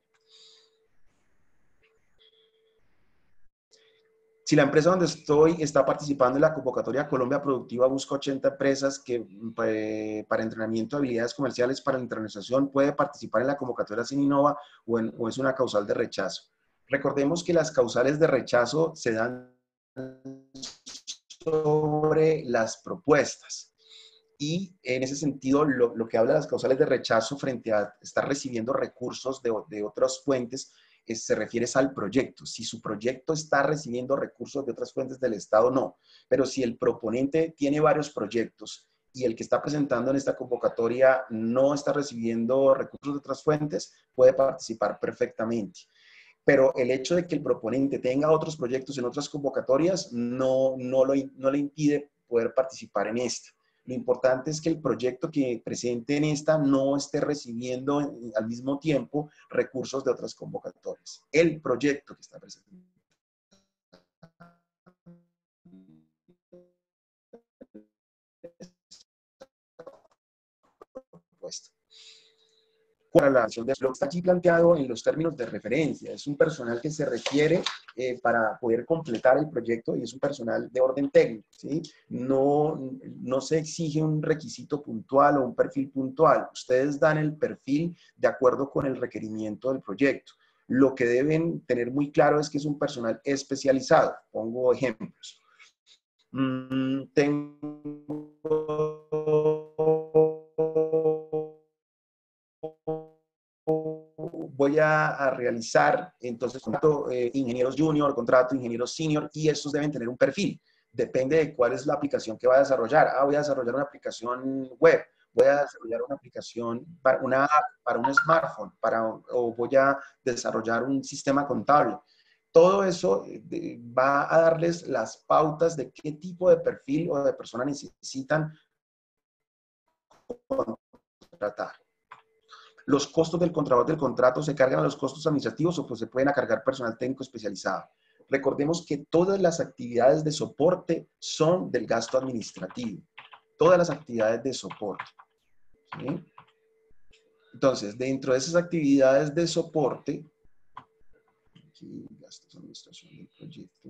Si la empresa donde estoy está participando en la convocatoria Colombia Productiva busca 80 empresas que para entrenamiento de habilidades comerciales para la internacionalización puede participar en la convocatoria Sin Innova o es una causal de rechazo. Recordemos que las causales de rechazo se dan sobre las propuestas. Y en ese sentido, lo que habla de las causales de rechazo frente a estar recibiendo recursos de otras fuentes, se refiere al proyecto. Si su proyecto está recibiendo recursos de otras fuentes del Estado, no. Pero si el proponente tiene varios proyectos y el que está presentando en esta convocatoria no está recibiendo recursos de otras fuentes, puede participar perfectamente. Pero el hecho de que el proponente tenga otros proyectos en otras convocatorias no le impide poder participar en esta. Lo importante es que el proyecto que presente en esta no esté recibiendo al mismo tiempo recursos de otras convocatorias. El proyecto que está presentando. Para la acción de lo que está aquí planteado en los términos de referencia. Es un personal que se requiere para poder completar el proyecto y es un personal de orden técnico, ¿sí? No se exige un requisito puntual o un perfil puntual. Ustedes dan el perfil de acuerdo con el requerimiento del proyecto. Lo que deben tener muy claro es que es un personal especializado. Pongo ejemplos. Tengo voy a realizar, entonces, contrato ingenieros junior, contrato ingenieros senior, y estos deben tener un perfil. Depende de cuál es la aplicación que va a desarrollar. Voy a desarrollar una aplicación web, voy a desarrollar una aplicación, una app para un smartphone, o voy a desarrollar un sistema contable. Todo eso va a darles las pautas de qué tipo de perfil o de persona necesitan contratar. Los costos del contrato se cargan a los costos administrativos o pues se pueden cargar personal técnico especializado. Recordemos que todas las actividades de soporte son del gasto administrativo. Todas las actividades de soporte. ¿Sí? Entonces, dentro de esas actividades de soporte, aquí gastos de administración del proyecto,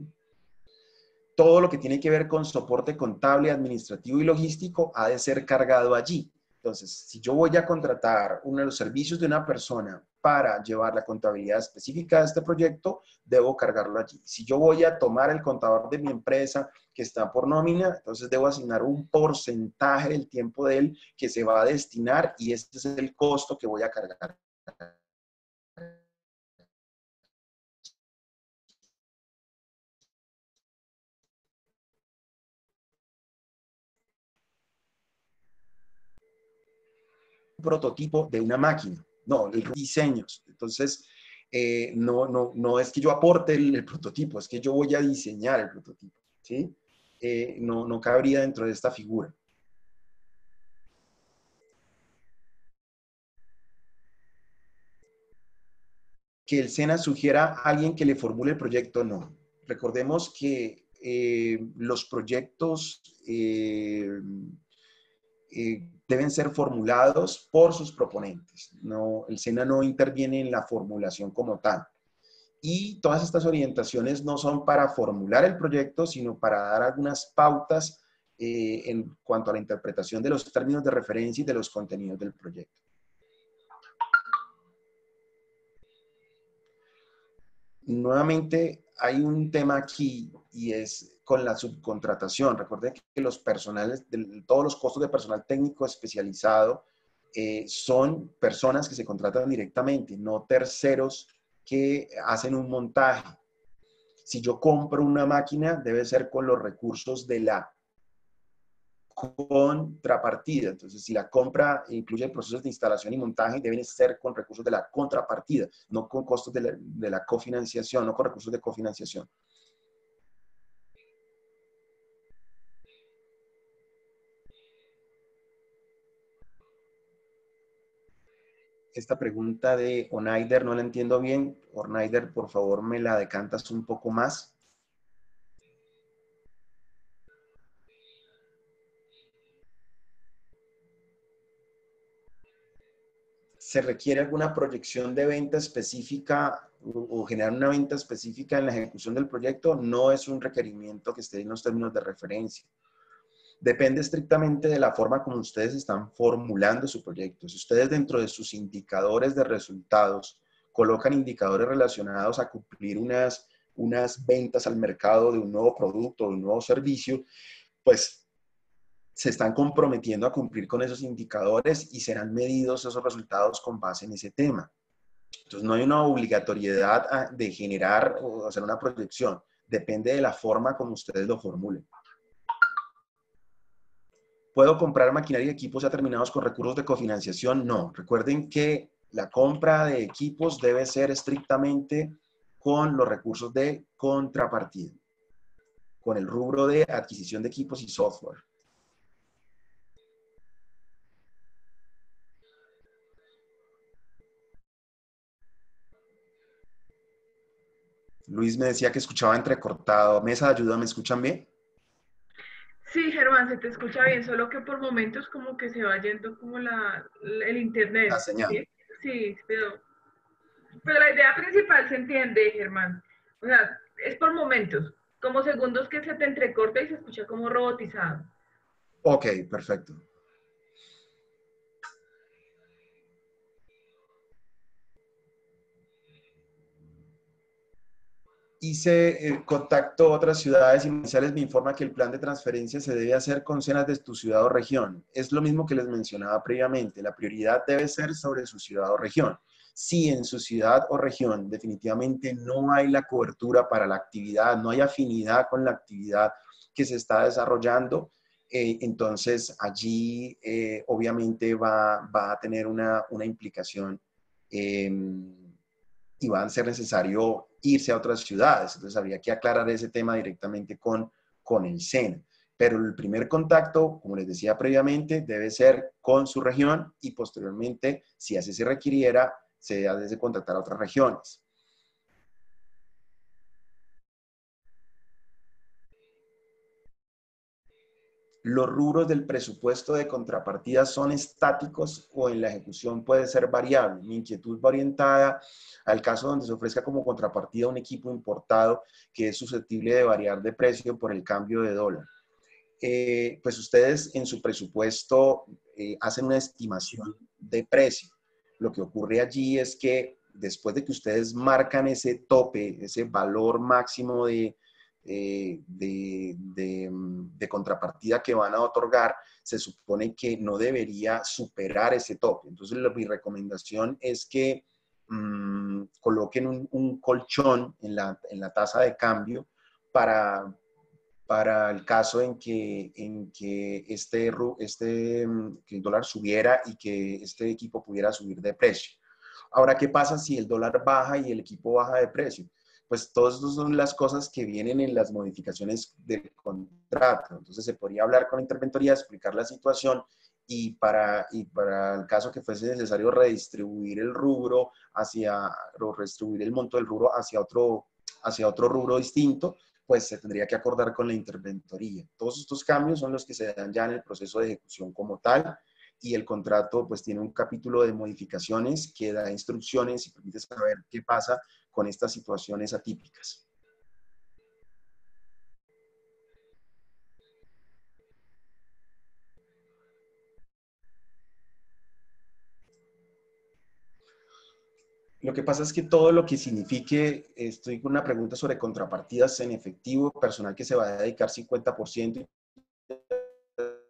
todo lo que tiene que ver con soporte contable, administrativo y logístico ha de ser cargado allí. Entonces, si yo voy a contratar uno de los servicios de una persona para llevar la contabilidad específica de este proyecto, debo cargarlo allí. Si yo voy a tomar el contador de mi empresa que está por nómina, entonces debo asignar un porcentaje del tiempo de él que se va a destinar y este es el costo que voy a cargar. Un prototipo de una máquina, no, el diseños. Entonces, no es que yo aporte el prototipo, es que yo voy a diseñar el prototipo, ¿sí? No cabría dentro de esta figura. Que el SENA sugiera a alguien que le formule el proyecto, no. Recordemos que los proyectos deben ser formulados por sus proponentes. No, el SENA no interviene en la formulación como tal. Y todas estas orientaciones no son para formular el proyecto, sino para dar algunas pautas en cuanto a la interpretación de los términos de referencia y de los contenidos del proyecto. Nuevamente, hay un tema aquí y es con la subcontratación. Recuerden que los personales, todos los costos de personal técnico especializado son personas que se contratan directamente, no terceros que hacen un montaje. Si yo compro una máquina, debe ser con los recursos de la contrapartida. Entonces, si la compra incluye procesos de instalación y montaje, deben ser con recursos de la contrapartida, no con costos de la cofinanciación, no con recursos de cofinanciación. Esta pregunta de Onaider no la entiendo bien. Onaider, por favor, me la decantas un poco más. ¿Se requiere alguna proyección de venta específica o generar una venta específica en la ejecución del proyecto? No es un requerimiento que esté en los términos de referencia. Depende estrictamente de la forma como ustedes están formulando su proyecto. Si ustedes dentro de sus indicadores de resultados colocan indicadores relacionados a cumplir unas ventas al mercado de un nuevo producto o de un nuevo servicio, pues se están comprometiendo a cumplir con esos indicadores y serán medidos esos resultados con base en ese tema. Entonces, no hay una obligatoriedad de generar o hacer una proyección. Depende de la forma como ustedes lo formulen. ¿Puedo comprar maquinaria y equipos ya terminados con recursos de cofinanciación? No. Recuerden que la compra de equipos debe ser estrictamente con los recursos de contrapartida, con el rubro de adquisición de equipos y software. Luis me decía que escuchaba entrecortado. Mesa de ayuda, ¿me escuchan bien? Sí, Germán, se te escucha bien, solo que por momentos como que se va yendo como el La internet, señal. ¿sí? Sí, pero la idea principal se entiende, Germán. O sea, es por momentos, como segundos que se te entrecorta y se escucha como robotizado. Ok, perfecto. Hice contacto a otras ciudades iniciales, me informa que el plan de transferencia se debe hacer con cenas de tu ciudad o región. Es lo mismo que les mencionaba previamente, la prioridad debe ser sobre su ciudad o región. Si en su ciudad o región definitivamente no hay la cobertura para la actividad, no hay afinidad con la actividad que se está desarrollando, entonces allí obviamente va a tener una implicación y va a ser necesario irse a otras ciudades. Entonces habría que aclarar ese tema directamente con el SENA. Pero el primer contacto, como les decía previamente, debe ser con su región y posteriormente, si así se requiriera, se ha de contactar a otras regiones. Los rubros del presupuesto de contrapartida son estáticos o en la ejecución puede ser variable. Mi inquietud va orientada al caso donde se ofrezca como contrapartida un equipo importado que es susceptible de variar de precio por el cambio de dólar. Pues ustedes en su presupuesto hacen una estimación de precio. Lo que ocurre allí es que después de que ustedes marcan ese tope, ese valor máximo de contrapartida que van a otorgar, se supone que no debería superar ese tope. Entonces, mi recomendación es que coloquen un colchón en la tasa de cambio para el caso en que que el dólar subiera y que este equipo pudiera subir de precio. Ahora, ¿qué pasa si el dólar baja y el equipo baja de precio? Pues todas estas son las cosas que vienen en las modificaciones del contrato. Entonces se podría hablar con la interventoría, explicar la situación y para el caso que fuese necesario redistribuir el rubro o redistribuir el monto del rubro hacia otro rubro distinto, pues se tendría que acordar con la interventoría. Todos estos cambios son los que se dan ya en el proceso de ejecución como tal y el contrato pues tiene un capítulo de modificaciones que da instrucciones y permite saber qué pasa con estas situaciones atípicas. Lo que pasa es que todo lo que signifique, estoy con una pregunta sobre contrapartidas en efectivo, personal que se va a dedicar 50% y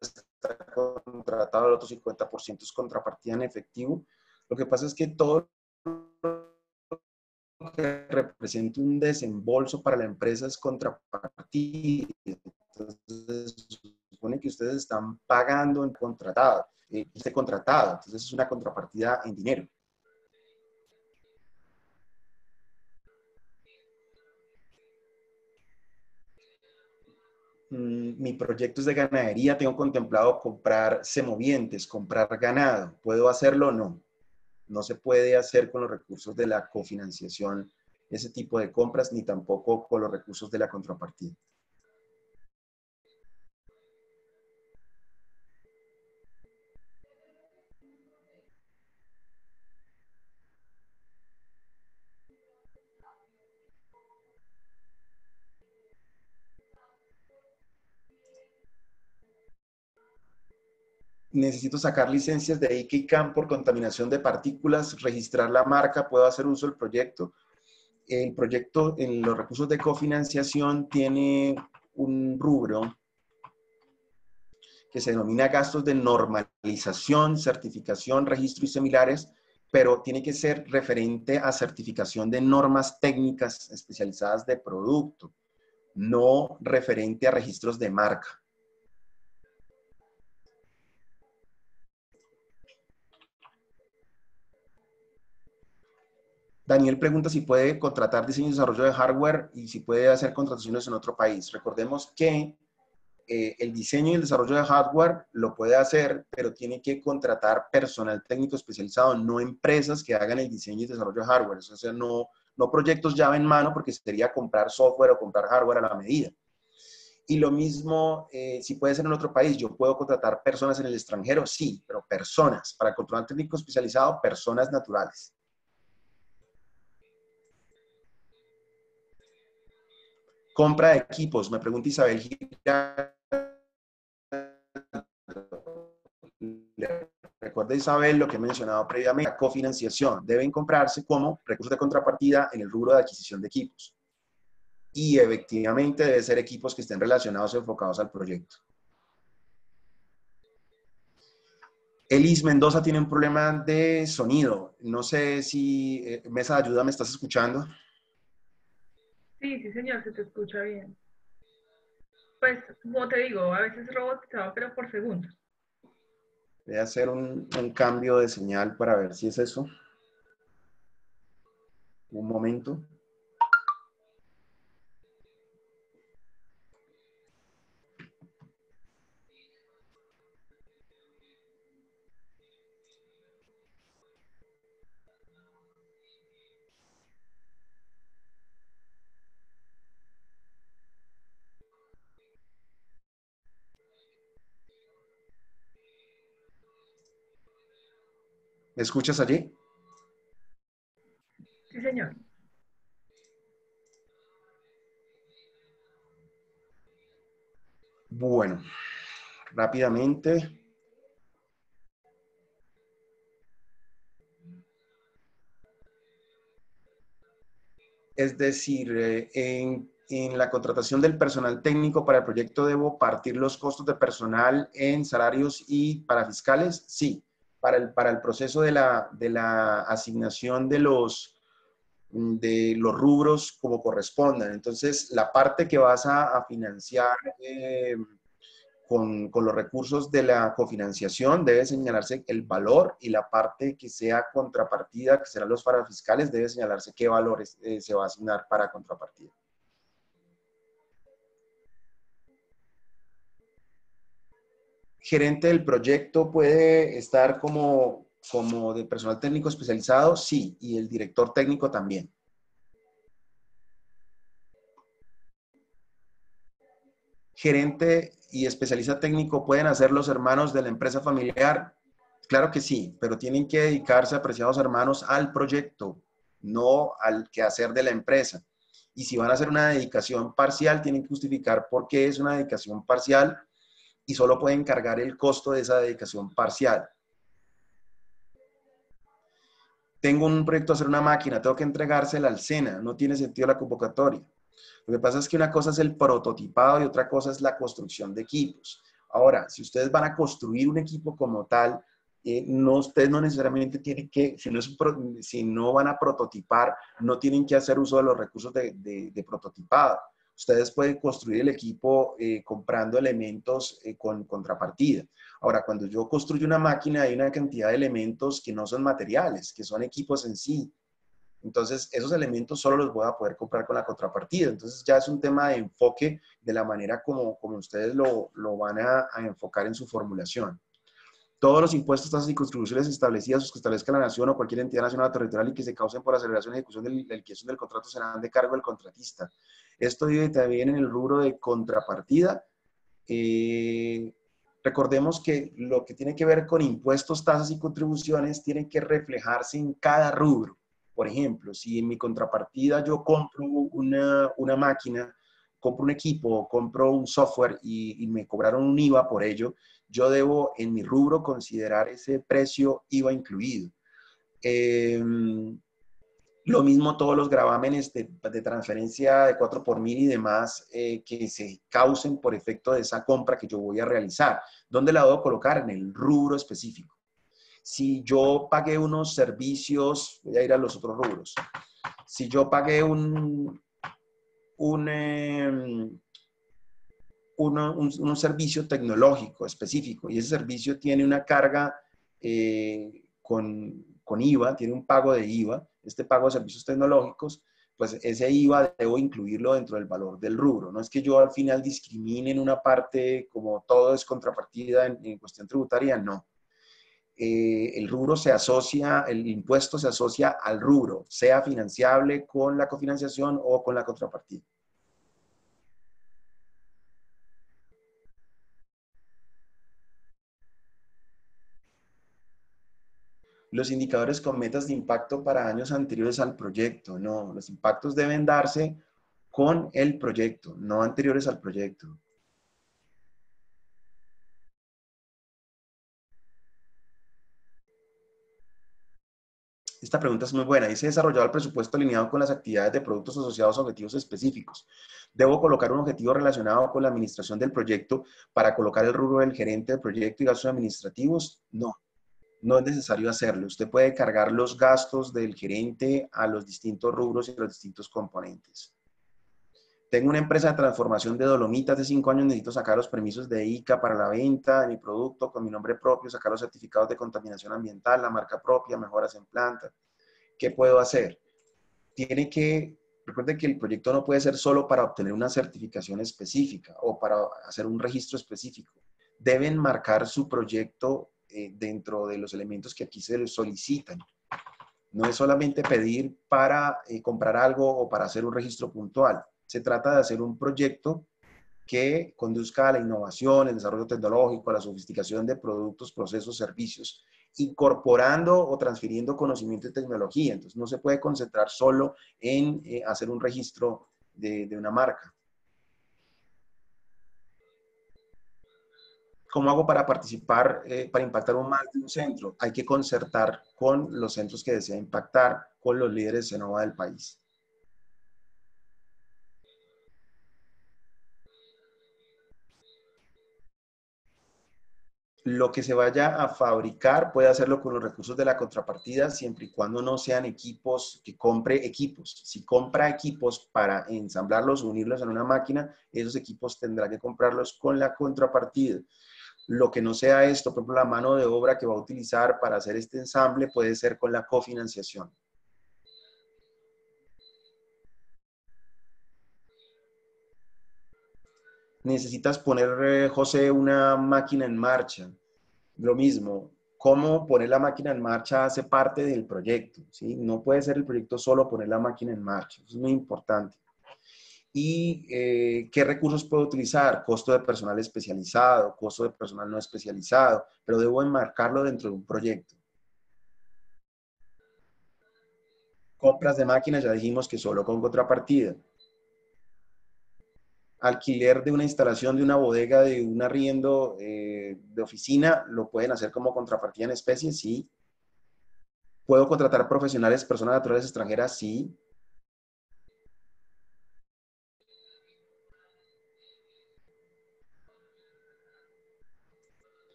está contratado, el otro 50% es contrapartida en efectivo. Lo que pasa es que todo lo que representa un desembolso para la empresa es contrapartida. Entonces, se supone que ustedes están pagando en contratado, entonces es una contrapartida en dinero. Mi proyecto es de ganadería, tengo contemplado comprar semovientes, comprar ganado. ¿Puedo hacerlo? No. No se puede hacer con los recursos de la cofinanciación ese tipo de compras, ni tampoco con los recursos de la contrapartida. Necesito sacar licencias de ICANN por contaminación de partículas, registrar la marca, puedo hacer uso del proyecto. El proyecto en los recursos de cofinanciación tiene un rubro que se denomina gastos de normalización, certificación, registro y similares, pero tiene que ser referente a certificación de normas técnicas especializadas de producto, no referente a registros de marca. Daniel pregunta si puede contratar diseño y desarrollo de hardware y si puede hacer contrataciones en otro país. Recordemos que el diseño y el desarrollo de hardware lo puede hacer, pero tiene que contratar personal técnico especializado, no empresas que hagan el diseño y desarrollo de hardware. O sea, no proyectos llave en mano, porque sería comprar software o comprar hardware a la medida. Y lo mismo, si puede ser en otro país, yo puedo contratar personas en el extranjero, sí, pero personas. Para control técnico especializado, personas naturales. Compra de equipos, me pregunta Isabel Giraldo. Recuerda, Isabel, lo que he mencionado previamente, la cofinanciación deben comprarse como recursos de contrapartida en el rubro de adquisición de equipos. Y efectivamente deben ser equipos que estén relacionados o enfocados al proyecto. Elis Mendoza tiene un problema de sonido. No sé si, Mesa de Ayuda, ¿me estás escuchando? Sí, sí, señor, se te escucha bien. Pues, como te digo, a veces robotizado, pero por segundos. Voy a hacer un cambio de señal para ver si es eso. Un momento. ¿Me escuchas allí? Sí, señor. Bueno, rápidamente. Es decir, en la contratación del personal técnico para el proyecto debo partir los costos de personal en salarios y para fiscales, sí. Para el proceso de la asignación de los rubros como correspondan. Entonces, la parte que vas a financiar con los recursos de la cofinanciación debe señalarse el valor, y la parte que sea contrapartida, que serán los parafiscales, debe señalarse qué valores se va a asignar para contrapartida. Gerente del proyecto puede estar como de personal técnico especializado, sí, y el director técnico también. Gerente y especialista técnico pueden hacer los hermanos de la empresa familiar. Claro que sí, pero tienen que dedicarse, apreciados hermanos, al proyecto, no al quehacer de la empresa. Y si van a hacer una dedicación parcial, tienen que justificar por qué es una dedicación parcial y solo pueden cargar el costo de esa dedicación parcial. Tengo un proyecto de hacer una máquina, tengo que entregársela al SENA, no tiene sentido la convocatoria. Lo que pasa es que una cosa es el prototipado y otra cosa es la construcción de equipos. Ahora, si ustedes van a construir un equipo como tal, no, ustedes no necesariamente tienen que, si no van a prototipar, no tienen que hacer uso de los recursos de prototipado. Ustedes pueden construir el equipo comprando elementos con contrapartida. Ahora, cuando yo construyo una máquina, hay una cantidad de elementos que no son materiales, que son equipos en sí. Entonces, esos elementos solo los voy a poder comprar con la contrapartida. Entonces, ya es un tema de enfoque de la manera como ustedes lo van a enfocar en su formulación. Todos los impuestos, tasas y contribuciones establecidas o que establezca la nación o cualquier entidad nacional o territorial y que se causen por aceleración y ejecución de la liquidación del contrato serán de cargo del contratista. Esto vive también en el rubro de contrapartida. Recordemos que lo que tiene que ver con impuestos, tasas y contribuciones tienen que reflejarse en cada rubro. Por ejemplo, si en mi contrapartida yo compro una máquina, compro un equipo, compro un software y me cobraron un IVA por ello, yo debo en mi rubro considerar ese precio IVA incluido. Lo mismo todos los gravámenes de transferencia de 4 por mil y demás que se causen por efecto de esa compra que yo voy a realizar. ¿Dónde la debo colocar? En el rubro específico. Si yo pagué unos servicios, voy a ir a los otros rubros. Si yo pagué un servicio tecnológico específico y ese servicio tiene una carga con IVA, tiene un pago de IVA, este pago de servicios tecnológicos, pues ese IVA debo incluirlo dentro del valor del rubro. No es que yo al final discrimine en una parte como todo es contrapartida en cuestión tributaria, no. El rubro se asocia, el impuesto se asocia al rubro, sea financiable con la cofinanciación o con la contrapartida. Los indicadores con metas de impacto para años anteriores al proyecto. No, los impactos deben darse con el proyecto, no anteriores al proyecto. Esta pregunta es muy buena. Dice, desarrollado el presupuesto alineado con las actividades de productos asociados a objetivos específicos. ¿Debo colocar un objetivo relacionado con la administración del proyecto para colocar el rubro del gerente del proyecto y gastos administrativos? No. No es necesario hacerlo. Usted puede cargar los gastos del gerente a los distintos rubros y a los distintos componentes. Tengo una empresa de transformación de dolomitas de 5 años, necesito sacar los permisos de ICA para la venta de mi producto con mi nombre propio, sacar los certificados de contaminación ambiental, la marca propia, mejoras en planta. ¿Qué puedo hacer? Recuerden que el proyecto no puede ser solo para obtener una certificación específica o para hacer un registro específico. Deben marcar su proyecto dentro de los elementos que aquí se les solicitan. No es solamente pedir para comprar algo o para hacer un registro puntual. Se trata de hacer un proyecto que conduzca a la innovación, el desarrollo tecnológico, a la sofisticación de productos, procesos, servicios, incorporando o transfiriendo conocimiento y tecnología. Entonces, no se puede concentrar solo en hacer un registro de una marca. ¿Cómo hago para participar, para impactar más de un centro? Hay que concertar con los centros que desea impactar, con los líderes de Senova del país. Lo que se vaya a fabricar puede hacerlo con los recursos de la contrapartida siempre y cuando no sean equipos, que compre equipos. Si compra equipos para ensamblarlos o unirlos en una máquina, esos equipos tendrá que comprarlos con la contrapartida. Lo que no sea esto, por ejemplo, la mano de obra que va a utilizar para hacer este ensamble puede ser con la cofinanciación. Necesitas poner, José, una máquina en marcha. Lo mismo, cómo poner la máquina en marcha hace parte del proyecto, ¿sí? No puede ser el proyecto solo poner la máquina en marcha, eso es muy importante. ¿Y qué recursos puedo utilizar? Costo de personal especializado, costo de personal no especializado, pero debo enmarcarlo dentro de un proyecto. Compras de máquinas, ya dijimos que solo con contrapartida. Alquiler de una instalación, de una bodega, de un arriendo de oficina, lo pueden hacer como contrapartida en especie, sí. ¿Puedo contratar profesionales, personas naturales extranjeras? Sí.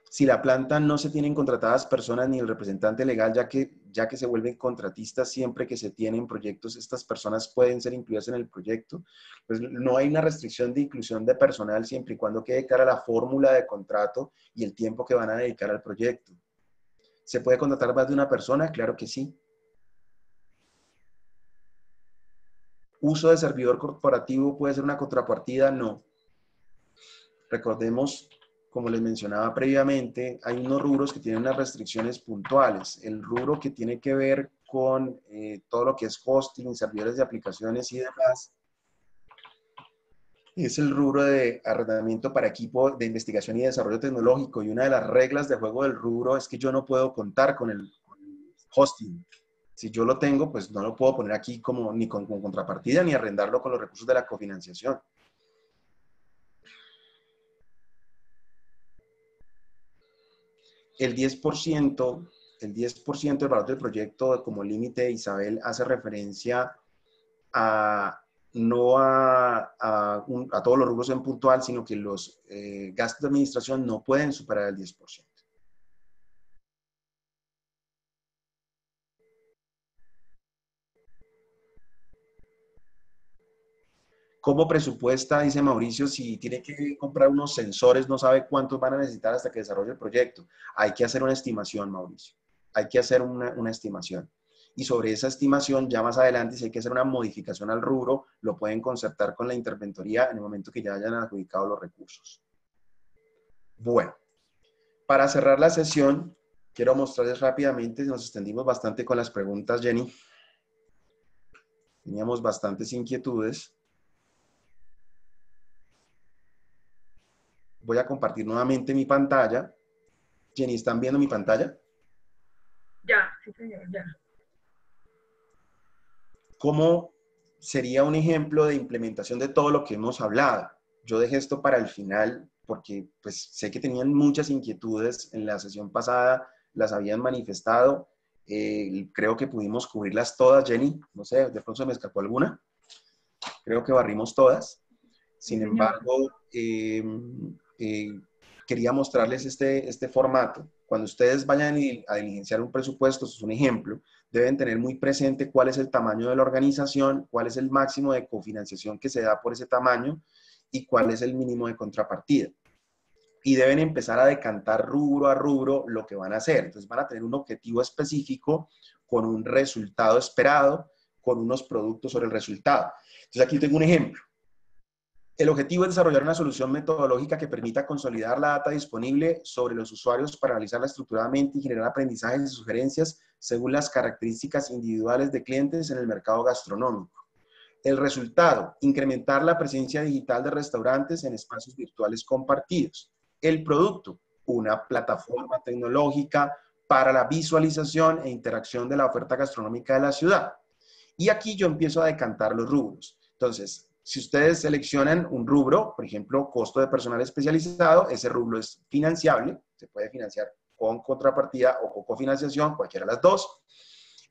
Si la planta no se tienen contratadas personas ni el representante legal, ya que se vuelven contratistas siempre que se tienen proyectos, estas personas pueden ser incluidas en el proyecto. Pues no hay una restricción de inclusión de personal siempre y cuando quede clara la fórmula de contrato y el tiempo que van a dedicar al proyecto. ¿Se puede contratar más de una persona? Claro que sí. ¿Uso de servidor corporativo puede ser una contrapartida? No. Recordemos, como les mencionaba previamente, hay unos rubros que tienen unas restricciones puntuales. El rubro que tiene que ver con todo lo que es hosting, servidores de aplicaciones y demás, es el rubro de arrendamiento para equipo de investigación y desarrollo tecnológico. Y una de las reglas de juego del rubro es que yo no puedo contar con el hosting. Si yo lo tengo, pues no lo puedo poner aquí como ni con contrapartida ni arrendarlo con los recursos de la cofinanciación. El 10%, el 10% del valor del proyecto como límite, Isabel, hace referencia a no a todos los rubros en puntual, sino que los gastos de administración no pueden superar el 10%. ¿Cómo presupuesta, dice Mauricio, si tiene que comprar unos sensores, no sabe cuántos van a necesitar hasta que desarrolle el proyecto? Hay que hacer una estimación, Mauricio. Hay que hacer una estimación. Y sobre esa estimación, ya más adelante, si hay que hacer una modificación al rubro, lo pueden concertar con la interventoría en el momento que ya hayan adjudicado los recursos. Bueno, para cerrar la sesión, quiero mostrarles rápidamente, nos extendimos bastante con las preguntas, Jenny. Teníamos bastantes inquietudes. Voy a compartir nuevamente mi pantalla. Jenny, ¿están viendo mi pantalla? Ya, sí señor, ya. ¿Cómo sería un ejemplo de implementación de todo lo que hemos hablado? Yo dejé esto para el final porque pues, sé que tenían muchas inquietudes en la sesión pasada, las habían manifestado. Creo que pudimos cubrirlas todas, Jenny. No sé, de pronto se me escapó alguna. Creo que barrimos todas. Sí Sin señor. embargo, quería mostrarles este formato. Cuando ustedes vayan a diligenciar un presupuesto, esto es un ejemplo, deben tener muy presente cuál es el tamaño de la organización, cuál es el máximo de cofinanciación que se da por ese tamaño y cuál es el mínimo de contrapartida. Y deben empezar a decantar rubro a rubro lo que van a hacer. Entonces van a tener un objetivo específico con un resultado esperado, con unos productos sobre el resultado. Entonces aquí tengo un ejemplo. El objetivo es desarrollar una solución metodológica que permita consolidar la data disponible sobre los usuarios para analizarla estructuradamente y generar aprendizajes y sugerencias según las características individuales de clientes en el mercado gastronómico. El resultado, incrementar la presencia digital de restaurantes en espacios virtuales compartidos. El producto, una plataforma tecnológica para la visualización e interacción de la oferta gastronómica de la ciudad. Y aquí yo empiezo a decantar los rubros. Entonces, si ustedes seleccionan un rubro, por ejemplo, costo de personal especializado, ese rubro es financiable, se puede financiar con contrapartida o con cofinanciación, cualquiera de las dos.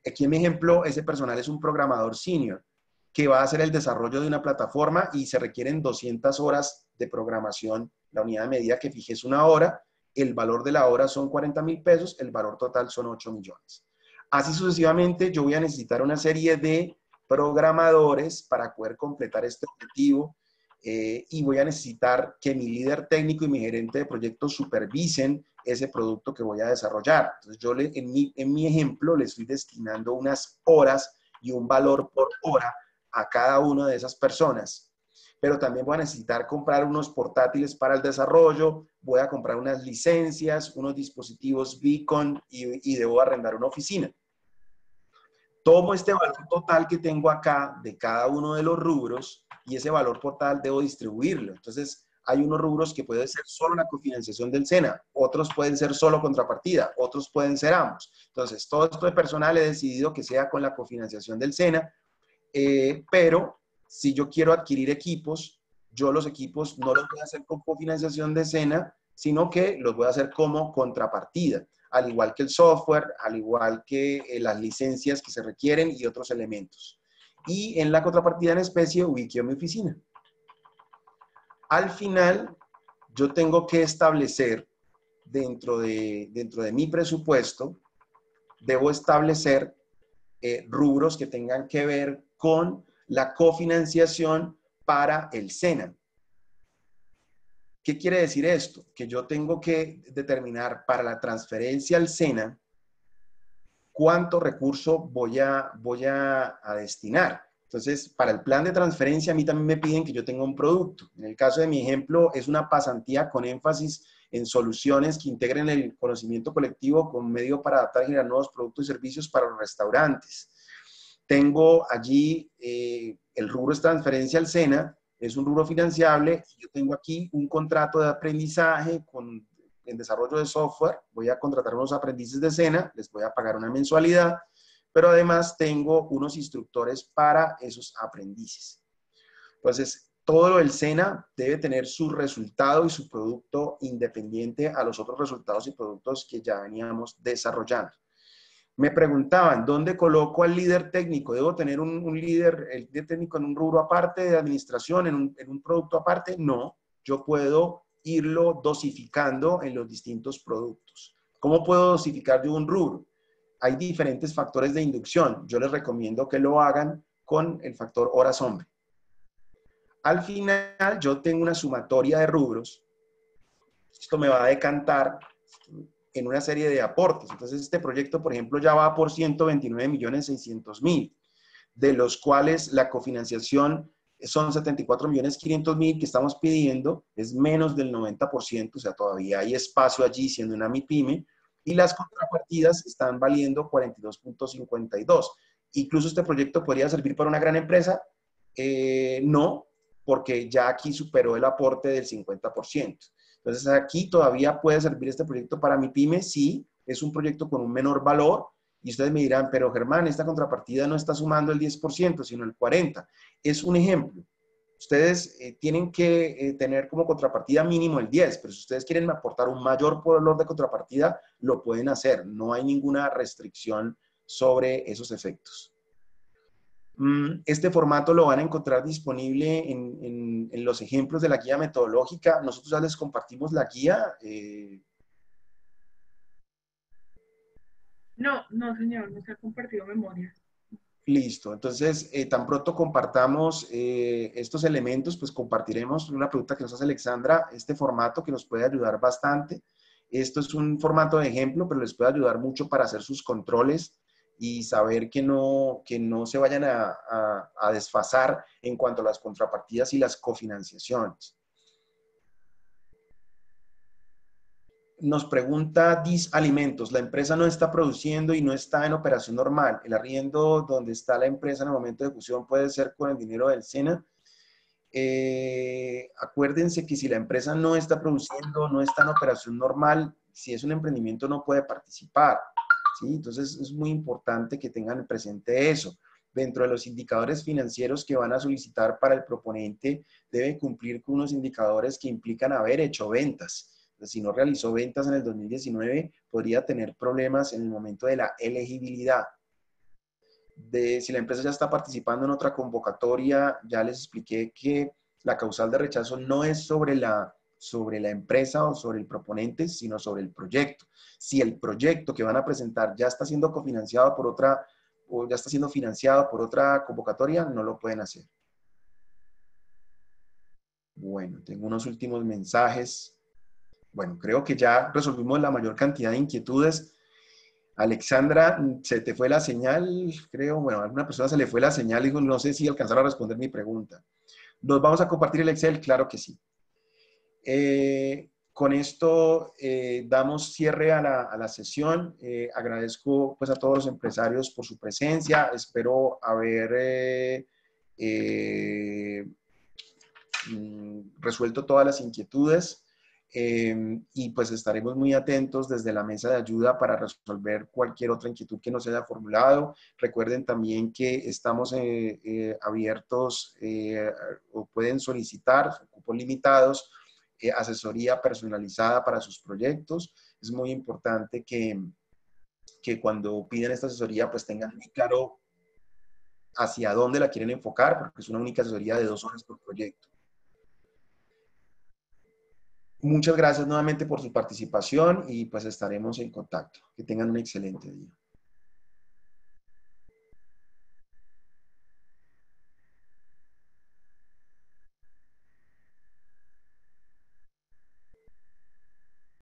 Aquí en mi ejemplo, ese personal es un programador senior que va a hacer el desarrollo de una plataforma y se requieren 200 horas de programación. La unidad de medida que fije es una hora, el valor de la hora son 40.000 pesos, el valor total son 8 millones. Así sucesivamente, yo voy a necesitar una serie de programadores para poder completar este objetivo y voy a necesitar que mi líder técnico y mi gerente de proyecto supervisen ese producto que voy a desarrollar. Entonces, yo en mi ejemplo le estoy destinando unas horas y un valor por hora a cada una de esas personas. Pero también voy a necesitar comprar unos portátiles para el desarrollo, voy a comprar unas licencias, unos dispositivos Beacon y debo arrendar una oficina. Tomo este valor total que tengo acá de cada uno de los rubros y ese valor total debo distribuirlo. Entonces, Hay unos rubros que pueden ser solo la cofinanciación del SENA, otros pueden ser solo contrapartida, otros pueden ser ambos. Entonces, todo esto de personal he decidido que sea con la cofinanciación del SENA, pero si yo quiero adquirir equipos, yo los equipos no los voy a hacer con cofinanciación de SENA, sino que los voy a hacer como contrapartida, al igual que el software, al igual que las licencias que se requieren y otros elementos. Y en la contrapartida en especie ubiqué mi oficina. Al final, yo tengo que establecer dentro de mi presupuesto, debo establecer rubros que tengan que ver con la cofinanciación para el SENA. ¿Qué quiere decir esto? Que yo tengo que determinar para la transferencia al SENA cuánto recurso voy a destinar. Entonces, para el plan de transferencia, a mí también me piden que yo tenga un producto. En el caso de mi ejemplo, es una pasantía con énfasis en soluciones que integren el conocimiento colectivo con medio para adaptar y generar nuevos productos y servicios para los restaurantes. Tengo allí el rubro es transferencia al SENA, es un rubro financiable. Yo tengo aquí un contrato de aprendizaje en desarrollo de software. Voy a contratar unos aprendices de SENA, les voy a pagar una mensualidad, pero además tengo unos instructores para esos aprendices. Entonces, todo lo del SENA debe tener su resultado y su producto independiente a los otros resultados y productos que ya veníamos desarrollando. Me preguntaban, ¿dónde coloco al líder técnico? ¿Debo tener el líder técnico en un rubro aparte de administración, en un producto aparte? No, yo puedo irlo dosificando en los distintos productos. ¿Cómo puedo dosificar yo un rubro? Hay diferentes factores de inducción. Yo les recomiendo que lo hagan con el factor horas-hombre. Al final, yo tengo una sumatoria de rubros. Esto me va a decantar en una serie de aportes. Entonces, este proyecto, por ejemplo, ya va por 129.600.000, de los cuales la cofinanciación son 74.500.000 que estamos pidiendo, es menos del 90%, o sea, todavía hay espacio allí siendo una MIPYME, y las contrapartidas están valiendo 42.52. Incluso este proyecto podría servir para una gran empresa, no, porque ya aquí superó el aporte del 50%. Entonces, aquí todavía puede servir este proyecto para mi pyme, sí, es un proyecto con un menor valor, y ustedes me dirán, pero Germán, esta contrapartida no está sumando el 10%, sino el 40%. Es un ejemplo. Ustedes tienen que tener como contrapartida mínimo el 10%, pero si ustedes quieren aportar un mayor valor de contrapartida, lo pueden hacer. No hay ninguna restricción sobre esos efectos. Este formato lo van a encontrar disponible en los ejemplos de la guía metodológica. Nosotros ya les compartimos la guía. No, señor, no se ha compartido memoria. Listo. Entonces, tan pronto compartamos estos elementos, pues compartiremos una pregunta que nos hace Alexandra, este formato que nos puede ayudar bastante. Esto es un formato de ejemplo, pero les puede ayudar mucho para hacer sus controles y saber que no se vayan a desfasar en cuanto a las contrapartidas y las cofinanciaciones. Nos pregunta Dis Alimentos, la empresa no está produciendo y no está en operación normal. El arriendo donde está la empresa en el momento de ejecución puede ser con el dinero del SENA. Acuérdense que si la empresa no está produciendo, no está en operación normal, si es un emprendimiento no puede participar, ¿sí? Entonces es muy importante que tengan presente eso. Dentro de los indicadores financieros que van a solicitar para el proponente, debe cumplir con unos indicadores que implican haber hecho ventas. Entonces, si no realizó ventas en el 2019, podría tener problemas en el momento de la elegibilidad. Si la empresa ya está participando en otra convocatoria, ya les expliqué que la causal de rechazo no es sobre la empresa o sobre el proponente, sino sobre el proyecto. Si el proyecto que van a presentar ya está siendo cofinanciado por otra, o ya está siendo financiado por otra convocatoria, no lo pueden hacer. Bueno, tengo unos últimos mensajes. Bueno, creo que ya resolvimos la mayor cantidad de inquietudes. Alexandra, se te fue la señal, creo. Bueno, a alguna persona se le fue la señal y dijo, no sé si alcanzaron a responder mi pregunta. ¿Nos vamos a compartir el Excel? Claro que sí. Con esto damos cierre a la sesión. Agradezco pues a todos los empresarios por su presencia. Espero haber resuelto todas las inquietudes. Y pues estaremos muy atentos desde la mesa de ayuda para resolver cualquier otra inquietud que nos haya formulado. Recuerden también que estamos abiertos o pueden solicitar, cupos limitados, asesoría personalizada para sus proyectos. Es muy importante que cuando piden esta asesoría pues tengan muy claro hacia dónde la quieren enfocar, porque es una única asesoría de 2 horas por proyecto. Muchas gracias nuevamente por su participación y pues estaremos en contacto. Que tengan un excelente día.